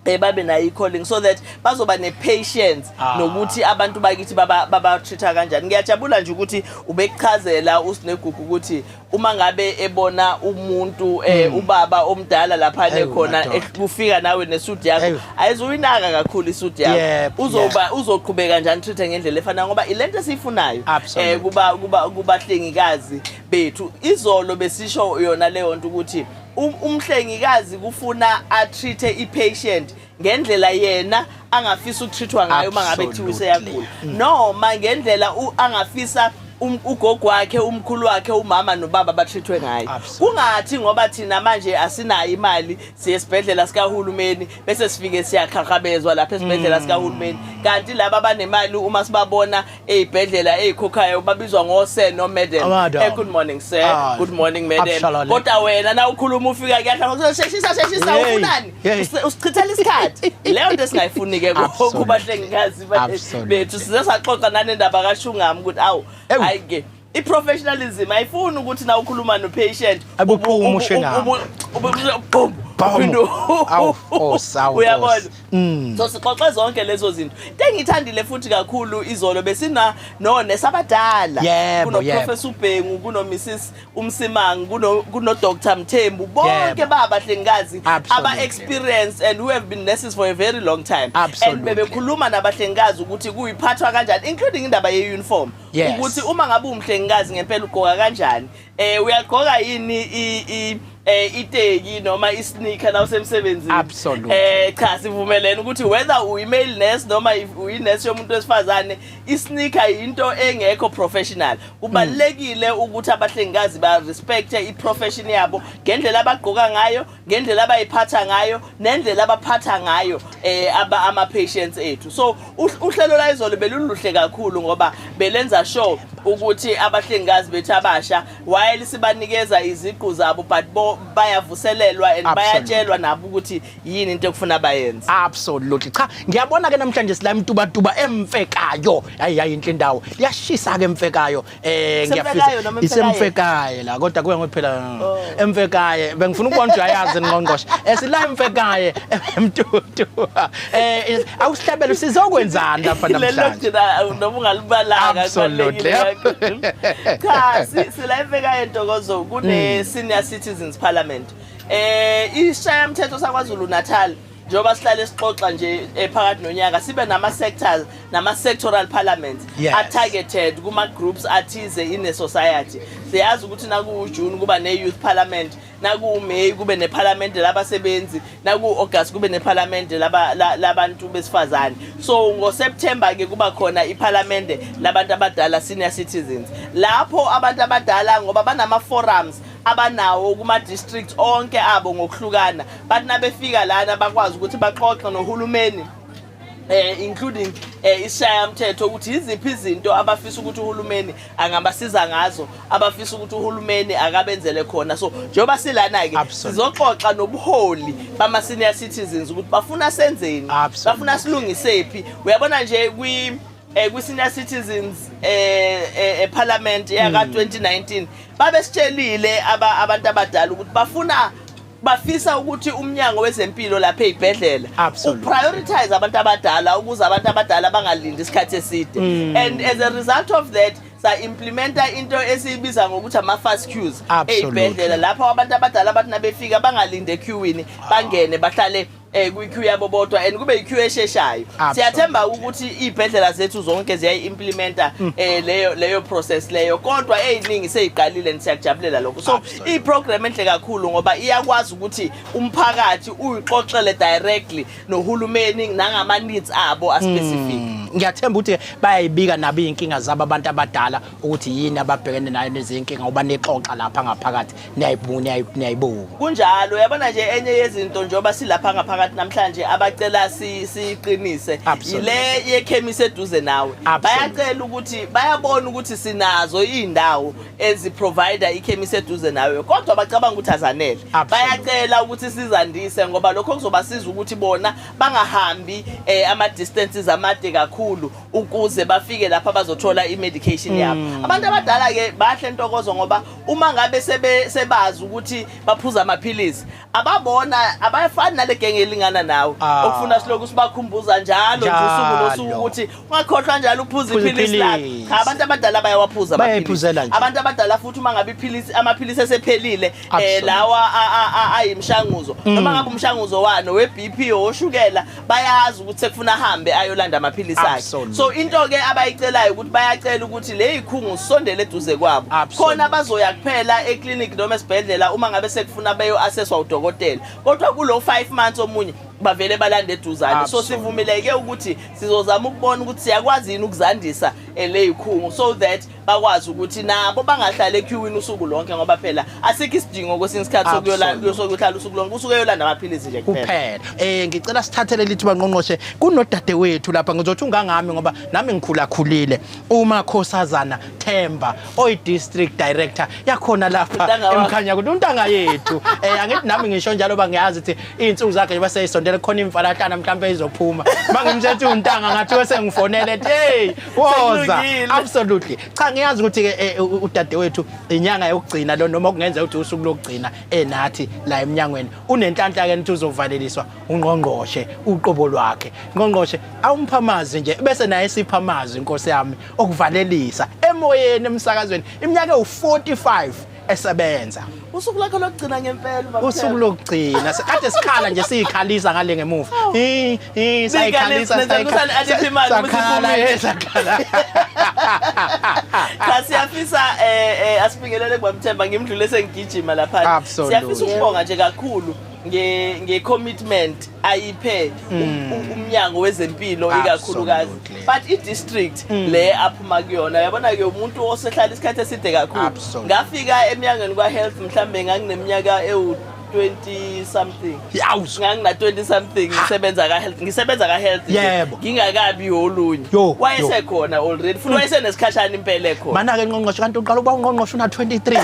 babe nayo i-calling so that bazoba ne-patience nokuthi abantu bakithi baba-treat-a kanjani. Ngiyajabula nje ukuthi ubekuchazela uSinegugu ukuthi uma ngabe ebona umuntu ubaba omdala lapha khona kufika nawe nesudi yakho ayizuyinaka kakhulu isudi yakho uzoqhubeka kanjani treat ngendlela efana ngoba ilento esiyifunayo kubahlengikazi bethu. Izolo besisho yona leyo nto ukuthi umhlengikazi kufuna a-treat i-patient ngendlela yena angafisa ukutreatwa ngayo mangabe thiwe useyagula noma ngendlela angafisa ugogo wakhe umkhulu wakhe umama nobaba batreatwe ngayo kungathi ngoba thina manje asinayo imali siye esibhedlela sikahulumeni bese sifike siyakhakhabezwa lapha esibhedlela sikahulumeni kanti laba abanemali uma sibabona ezibhedlela ezikhokhayo babizwa ngose no madam good morning sir good morning madam kodwa wena na ukhuluma ufika kuyahla sheshisa ufunani usichithela isikhathi leyo nto singayifuni ke kubahlengikazi bethu size saxoxa nanendaba kaShungami ukuthi awu ayike i-professionalism ayifuni ukuthi na ukhuluma no-patient uyabona so sixoxe zonke lezo zinto. Into engiyithandile futhi kakhulu izolo besina nonesi abadala kunoprofessor uBhengu kunomrs Umsimangu kunoDr Mthembu bonke babahlengikazi aba-experience and who have been nurses for a very long time and bebekhuluma nabahlengikazi ukuthi kuyiphathwa kanjani including indaba ye-uniform ukuthi uma ngabe umhlengikazi ngempela ugqoka kanjani uyagqoka yini iteki noma isneaker na usemsebenzini cha sivumelene ukuthi whether uyi-male nurse noma uyi-nurse yomuntu wesifazane isneaker into engekho professional kubalekile ukuthi abahlengikazi ba-respect i-profession yabo ngendlela abagqoka ngayo ngendlela abayiphatha ngayo nendlela abaphatha ngayo ama-patients ethu. So uhlelo la izolo beluluhle kakhulu ngoba belenza sure ukuthi abahlengikazi bethu abasha while sibanikeza iziqu zabo but bayavuselelwa and bayatshelwa nabo ukuthi yini into ekufuna bayenze. Absolutely. Cha ngiyabona ke namhlanje sila imtubatuba emfekayo hayi inhle indawo yashisa ke emfekayo ngiyafisa isemfekayo la kodwa kuya ngophela emfekayo bengifuna ukubona ukuthi uyayazi uNgqongqoshe sila emfekayo emtutu awusihlabela sizokwenzani lapha namhlanje noma ungalibalanga absolutely cha sila emfekayo Ntokozo kune senior citizens parliament isishayamthetho saKwaZulu-Natali njengoba sihlale sixoxa nje phakathi nonyaka sibe nama-sectors nama-sectoral parliaments a-targeted kuma-groups athize in a society. Siyazi ukuthi naku-June kuba ne-youth parliament, naku-May kube ne-parliament labasebenzi, naku-August kube ne-parliament labantu besifazane. So ngo-September-ke kuba khona i-parliament labantu abadala senior citizens lapho abantu abadala ngoba banama-forums abanawo kuma-district onke abo ngokuhlukana bathi nabefika lana bakwazi ukuthi baxoxe nohulumeni including isishayamthetho ukuthi iziphi izinto abafisa ukuthi uhulumeni angabasiza ngazo abafisa ukuthi uhulumeni akabenzele khona. So njengoba silana-ke sizoxoxa nobuholi bama-senior citizens ukuthi bafuna senzeni bafuna silungisephi. Uyabona nje kwi-senior citizens parliament yaka 2019 babesitshelile abantu abadala ukuthi bafisa ukuthi uMnyango wezeMpilo lapha ezibhedlela uprioritize abantu abadala ukuze abantu abadala bangalindi isikhathi eside and as a result of that sa-implementa into esiyibiza ngokuthi ama-fast queues ey'bhedlela lapho abantu abadala bathi nabefika bangalinde equeuini bangene bahlale kwi-queue yabo bodwa and kube i-queue esheshayo. Siyathemba ukuthi izibhedlela zethu zonke ziyayi-implementa leyo process leyo, kodwa eziningi seyiqalile siyakujabulela lokho. So i-program enhle kakhulu ngoba iyakwazi ukuthi umphakathi uyixoxele directly nohulumeni nangama needs abo specific. Ngiyathemba ukuthi bayayibika nabo inkinga zabo abantu abadala ukuthi yini ababhekene nayo lezinkinga uba nexoxa lapha ngaphakathi niyayibuka. Kunjalo yabona nje enye yezinto njoba silapha ngaphakathi namhlanje abacela siqinise ile yekhemisi eduze nawe. Bayacela ukuthi bayabona ukuthi sinazo indawo eziprovider ikhemisi eduze nawe, kodwa bacabanga ukuthi azanele. Bayacela ukuthi sizandise ngoba lokho kuzobasiza ukuthi bona bangahambi ama distances amade kakhulu ukuze bafike lapha bazothola i-medication yabo. Abantu abadala ke bahle ntokozo ngoba uma ngabe sebazi ukuthi baphuza amaphilisi ababona abayafani nale genge elingana nawe okufuna siloku sibakhumbuza njalo nje usuku nosuku ukuthi ungakhohlwa njalo ukuphuza iphilisi lakhe. Abantu abadala bayawaphuza amaphilisi. Abantu abadala futhi uma ngabe amaphilisi esephelile lawa ayimshanguzo noma ngabe umshanguzo wano we-BP oshukela bayazi ukuthi sekufuna ahambe ayolanda amaphilisi akhe. So into ke abayicelayo ukuthi bayacela ukuthi le ikhungu sisondele eduze kwabo khona bazoya kuphela eclinic noma esibhedlela uma ngabe sekufuna beyo assesswa udokotela, kodwa kulo 5 months omunye bavele balande eduzane. So sivumeleke ukuthi sizozama ukubona ukuthi siyakwazi yini ukuzandisa le ikhungu so that bakwazi ukuthi nabo bangahlala equeueini usuku lonke ngoba phela asikho isidingo kwesinye isikhathi sokuyohlala usuku lonke usuke yolanda amaphilisi nje kuphela. Ngicela sithathele lithi bangqongqoshe kunodade wethu lapha ngizothi ungangami ngoba nami ngikhulakhulile uMakhosazana Themba oyi-district director yakhona lapha emkhanya ukuthi untanga yethu angithi nami ngisho njalo bangiyazi ukuthi izinsuku zakhe nje baseyisondela khona imfalahlana mhlawumbe izophuma mangimsethi untanga ngathi wese ngifonele hey woza absolutely. Cha ngiyazi ukuthi ke udade wethu inyanga yokugcina lo noma kungenza ukuthi usuku lokugcina nathi la emnyangweni unenhlanhla ke nithi uzovaleliswa uNgqongqoshe uqobo lwakhe. Ngqongqoshe awumphamazi nje bese naye siphamazi inkosi yami okuvalelisa emoyeni emsakazweni iminyaka u45 esebenza. Usuku lakho lokugcina ngempela usuku lokugcina kade sikhala nje siyikhalisa ngale ngemuva sayikhalisa siyafisa asibingelele kwaMthemba ngimdlule sengigijima lapha. Siyafisa ukubonga nje kakhulu nge-commitment ayiphe uMnyango wezeMpilo ikakhulukazi, but i-district le aphuma kuyona yabona ke umuntu osehlala isikhathi eside kakhulu. Ngafika emnyangweni kwa-health mhlambe ngangineminyaka ewu-20 something ngangina 20 something ngisebenza ka-health ngingakabi olunye wayesekhona already futhi wayesenesikhashana impela ekhona. Mana-ke Ngqongqoshe kanti uqala uba uNgqongqoshe una 23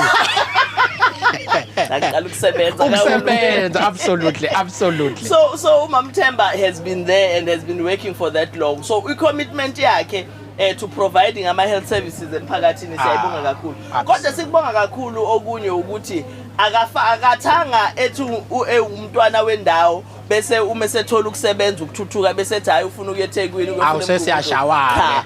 absolutely. So uMamthemba has been there and has been working for that long. So i-commitment yakhe to providing ama-health services emphakathini siyayibonga kakhulu. Kodwa sikubonga kakhulu okunye ukuthi akathanga ethi umntwana wendawo bese uma sethola ukusebenza ukuthuthuka bese ethi hayi ufuna ukuya eThekwini sesiyashawara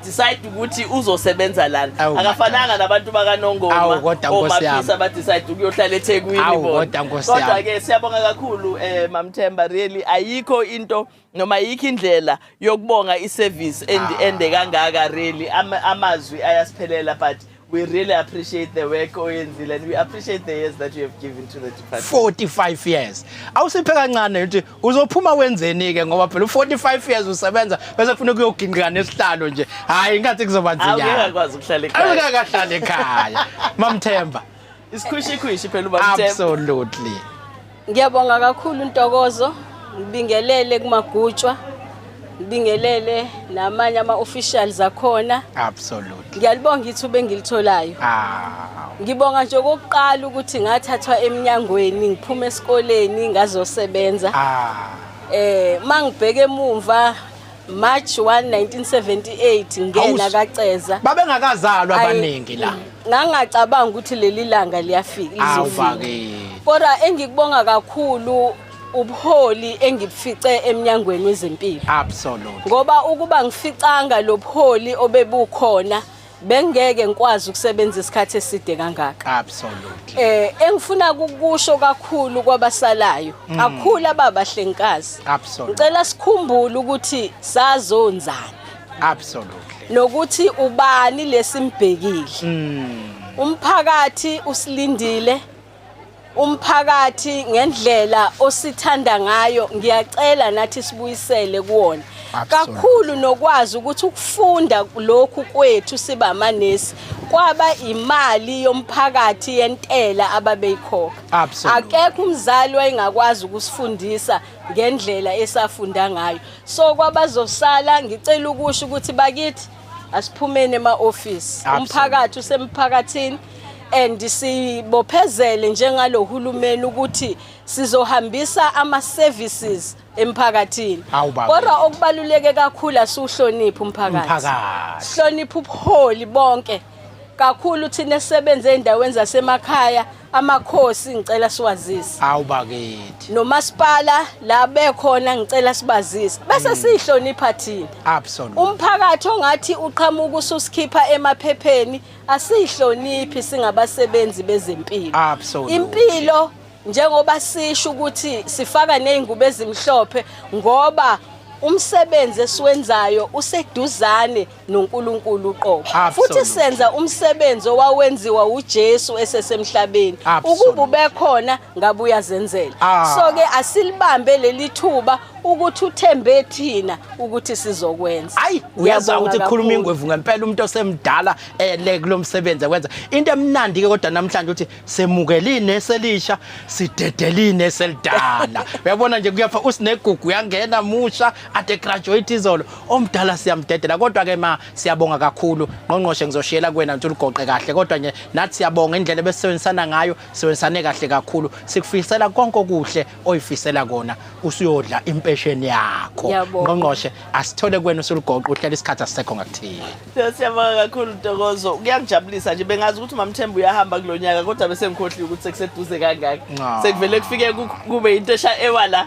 decide ukuthi uzosebenza lana. Akafananga nabantu bakaNongoma omabhisa abadecide ukuyohlala eThekwini bona. Kodwa ke siyabonga kakhulu Mamthemba, really ayikho into noma ayikho indlela yokubonga iservice ende kangaka. Really amazwi ayasiphelela, but we really appreciate the work oyenzile and we appreciate the years that you have given to the department. 45 years. Awusiphe kancane ukuthi uzophuma wenzeni ke ngoba phela u45 years usebenza bese kufuna ukuyoginqika nesihlalo nje. Hayi ngathi kuzoba nzinyana. Awukakwazi ukuhlala ekhaya. Awukakahlala ekhaya. Mamthemba. Isikhwishi phela uMamthemba. Absolutely. Ngiyabonga kakhulu Ntokozo, ngibingelele kumagutshwa. Ngibingelele namanye ama-officials akhona. Absolutely. Ngiyalibonga ithuba engilitholayo. Ngibonga nje okokuqala ukuthi ngathathwa emnyangweni ngiphuma esikoleni ngazosebenza. Mangibheke emuva March 1 1978 ngena kaCeza. Babengakazalwa abaningi la. Ngangacabanga ukuthi leli langa liyafika lizofika. Kodwa engikubonga kakhulu ubuholi engibufice emnyangweni wezempilo. Absolutely. Ngoba ukuba ngificanga lobuholi obebukhona bengeke ngikwazi ukusebenza isikhathi eside kangaka. Absolutely. Engifuna ukukusho kakhulu kwabasalayo, kakhulu ababahlengikazi. Absolutely. Ngicela sikhumbule ukuthi sazonzana. Absolutely. Nokuthi ubani lesimbhekile. Umphakathi usilindile. Umphakathi ngendlela osithanda ngayo ngiyacela nathi sibuyisele kuwona. Kakhulu nokwazi ukuthi ukufunda lokhu kwethu siba amanesi kwaba imali yomphakathi yentela ababeyikhokha. Akekho umzali wayengakwazi ukusifundisa ngendlela esafunda ngayo. So kwabazosala ngicela ukusho ukuthi bakithi asiphumene ema-office. Umphakathi usemphakathini and sibophezele njengalo hulumeni ukuthi sizohambisa ama-services emphakathini. Kodwa okubaluleke kakhulu asihloniphe umphakathi. Sihloniphe ubuholi bonke. Kakhulu thina sisebenze endaweni zasemakhaya, amakhosi ngicela siwazise. Awubakithi. Nomasipala la bekhona ngicela sibazise. Bese sihlonipha thina. Absolutely. Umphakathi ongathi uqhamuka ususikhipha emaphepheni asihloniphi singabasebenzi bezempilo. Absolutely. Impilo njengoba sisho ukuthi sifaka nezingubo ezimhlophe ngoba umsebenzi esiwenzayo useduzane noNkulunkulu uqobo. Futhi senza umsebenzi owawenziwa uJesu esesemhlabeni. Ukuba ubekhona ngabe uyazenzela. So ke asilibambe leli thuba ukuthi uthembe thina ukuthi sizokwenza. Hayi uyaza ukuthi khuluma ingwevu ngempela umuntu osemdala le kulomsebenzi ekwenza. Into emnandi ke kodwa namhlanje uthi semukeline selisha sidedeline selidala. Uyabona nje kuyafa usinegugu uyangena musha ade graduate izolo omdala siyamdedela kodwa ke siyabonga kakhulu ngqongqoshe ngizoshiyela kuwena nje uligoqe kahle kodwa nje nathi siyabonga indlela besebenzisana ngayo sebenzisane kahle kakhulu sikufisela konke okuhle oyifisela kona usuyodla impesheni yakho ngqongqoshe asithole kuwena usuligoqe uhlela isikhathi asisekho ngakuthini. Siyabonga kakhulu Ntokozo kuyangijabulisa nje bengazi ukuthi uMamthembu uyahamba kulonyaka kodwa bese ngikhohliwe ukuthi sekuseduze kangaka sekuvele kufike kube into esha ewala.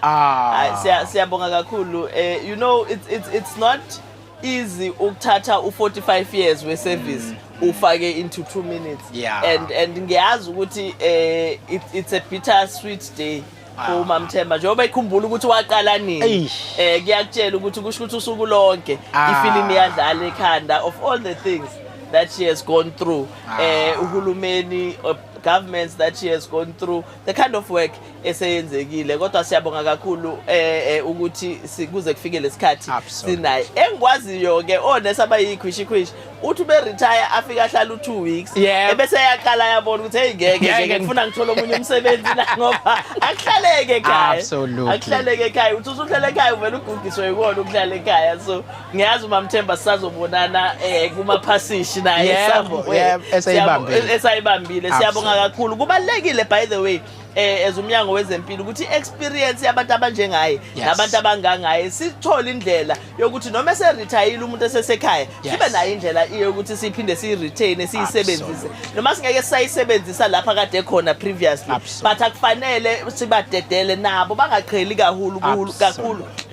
Siyabonga kakhulu. You know it's not easy ukuthatha u45 years we service ufake into 2 minutes. And ngiyazi ukuthi it's a bitter sweet day uMamthemba njengoba ikhumbula ukuthi waqala nini ngiyakutshela ukuthi kusho ukuthi usuku lonke ifilimi yadlala ekhanda of all the things that she has gone through uhulumeni governments that she has gone through the kind of work eseyenzekile kodwa siyabonga kakhulu ukuthi kuze kufike lesikhathi sinaye engikwaziyo ke onesi abayikhwishi uthi be retire afika ahlala u2 weeks ebese yaqala yabona ukuthi hey ngeke ngifuna ngithola omunye umsebenzi la ngoba akuhlaleke ekhaya akuhlaleke ekhaya uthi usuhlala ekhaya uvela ugugiswe ikona ukuhlala ekhaya so ngiyazi uMamthemba sisazobonana kumaphasishi naye esayibambile siyabonga kakhulu kubalekile by the way as uMnyango wezeMpilo ukuthi experience yabantu abanjengaye nabantu abangangaye sithola indlela yokuthi noma eseretire umuntu esesekhaya sibe nayo indlela yokuthi siphinde siretain siyisebenzise noma singeke sayisebenzisa lapha kade khona previously but akufanele sibadedele nabo bangaqheli kakhulu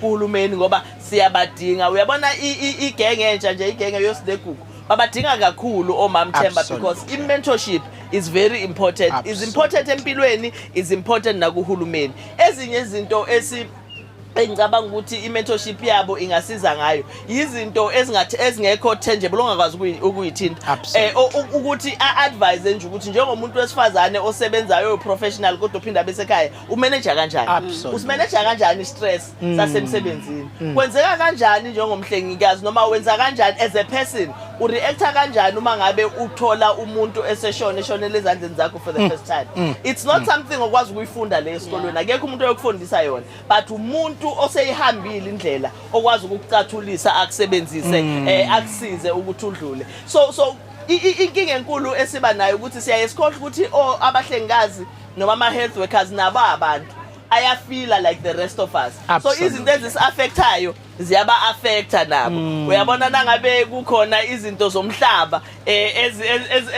kuhulumeni ngoba siyabadinga uyabona igenge entsha nje igenge yosinegugu babadinga kakhulu oMamthemba because i-mentorship is very important. Is important empilweni, is important nakuhulumeni. Ezinye izinto engicabanga ukuthi i-mentorship yabo ingasiza ngayo izinto ezingekho tangible ongakwazi ukuyithinta ukuthi a-advise nje ukuthi njengomuntu wesifazane osebenzayo professional kodwa uphinda besekhaya umanage kanjani usimanage kanjani stress sasemsebenzini kwenzeka kanjani njengomhlengikazi noma wenza kanjani as a person ureacta kanjani uma ngabe uthola umuntu eshonele ezandleni zakho for the first time. It's not something okwazi ukuyifunda le esikolweni akekho umuntu oyokufundisa yona but umuntu oseyihambile indlela okwazi ukucathulisa akusebenzise akusize ukuthi udlule so inkinga enkulu esiba nayo ukuthi siyayesikhohle ukuthi abahlengikazi noma ama health workers nabo abantu ayafila like the rest of us so izinto ezisi affectayo ziyaba affecta nabo uyabona nangabe kukhona izinto zomhlaba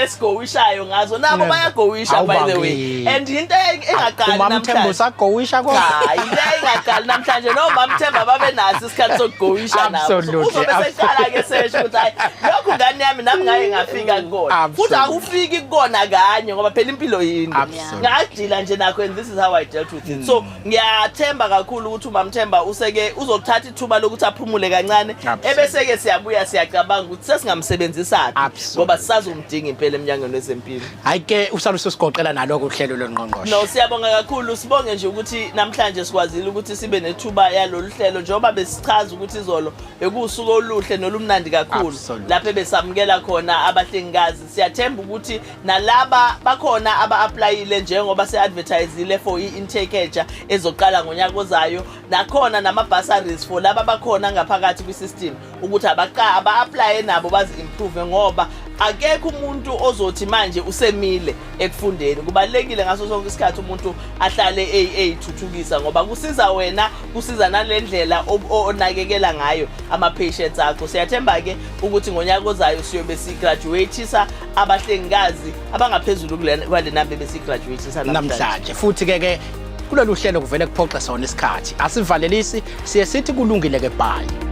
esigowishayo ngazo nabo bayagowisha by the way and into engaqali namhlanje usagowisha into engaqali namhlanje noma Mthemba babe naso isikhathi sokugowisha nabo uzobe seqala ke sesho ukuthi hayi lokho ngani yami nami ngaye ngafika kukona futhi awufiki kukona kanye ngoba phela impilo yini ngajila nje nakho and this is how I dealt with it so ngiyathemba kakhulu ukuthi uMthemba useke uzothatha ithuba lokuthi aphumule kancane ebese ke siyabuya siyacabanga ukuthi sesingamsebenzisa ngoba sisazomdinga impela eMnyangweni wezeMpilo. Hayi ke usaluso sigoqela naloko uhlelo loNgqongqoshe. No siyabonga kakhulu sibonge nje ukuthi namhlanje sikwazile ukuthi sibe nethuba yalolu hlelo njengoba besichaza ukuthi izolo bekusuku oluhle nolumnandi kakhulu lapho besamukela khona abahlengikazi siyathemba ukuthi nalaba bakhona aba-applyile njengoba se-advertisile for i-intake entsha ezoqala ngonyaka ozayo nakhona nama-bursaries for laba bakhona ngaphakathi kwi-system ukuthi aba-applye nabo bazi-improve ngoba akekho umuntu ozothi manje usemile ekufundeni kubalekile ngaso sonke isikhathi umuntu ahlale ethuthukisa ngoba kusiza wena kusiza nalendlela onakekela ngayo ama-patients akho siyathemba ke ukuthi ngonyaka ozayo siyobe sigraduateisa abahlengikazi abangaphezulu kwale nambe besigraduateisa namhlanje futhi ke kulolu hlelo kuvele kuphoxa sona isikhathi asivalelisi siye sithi kulungile ke bye.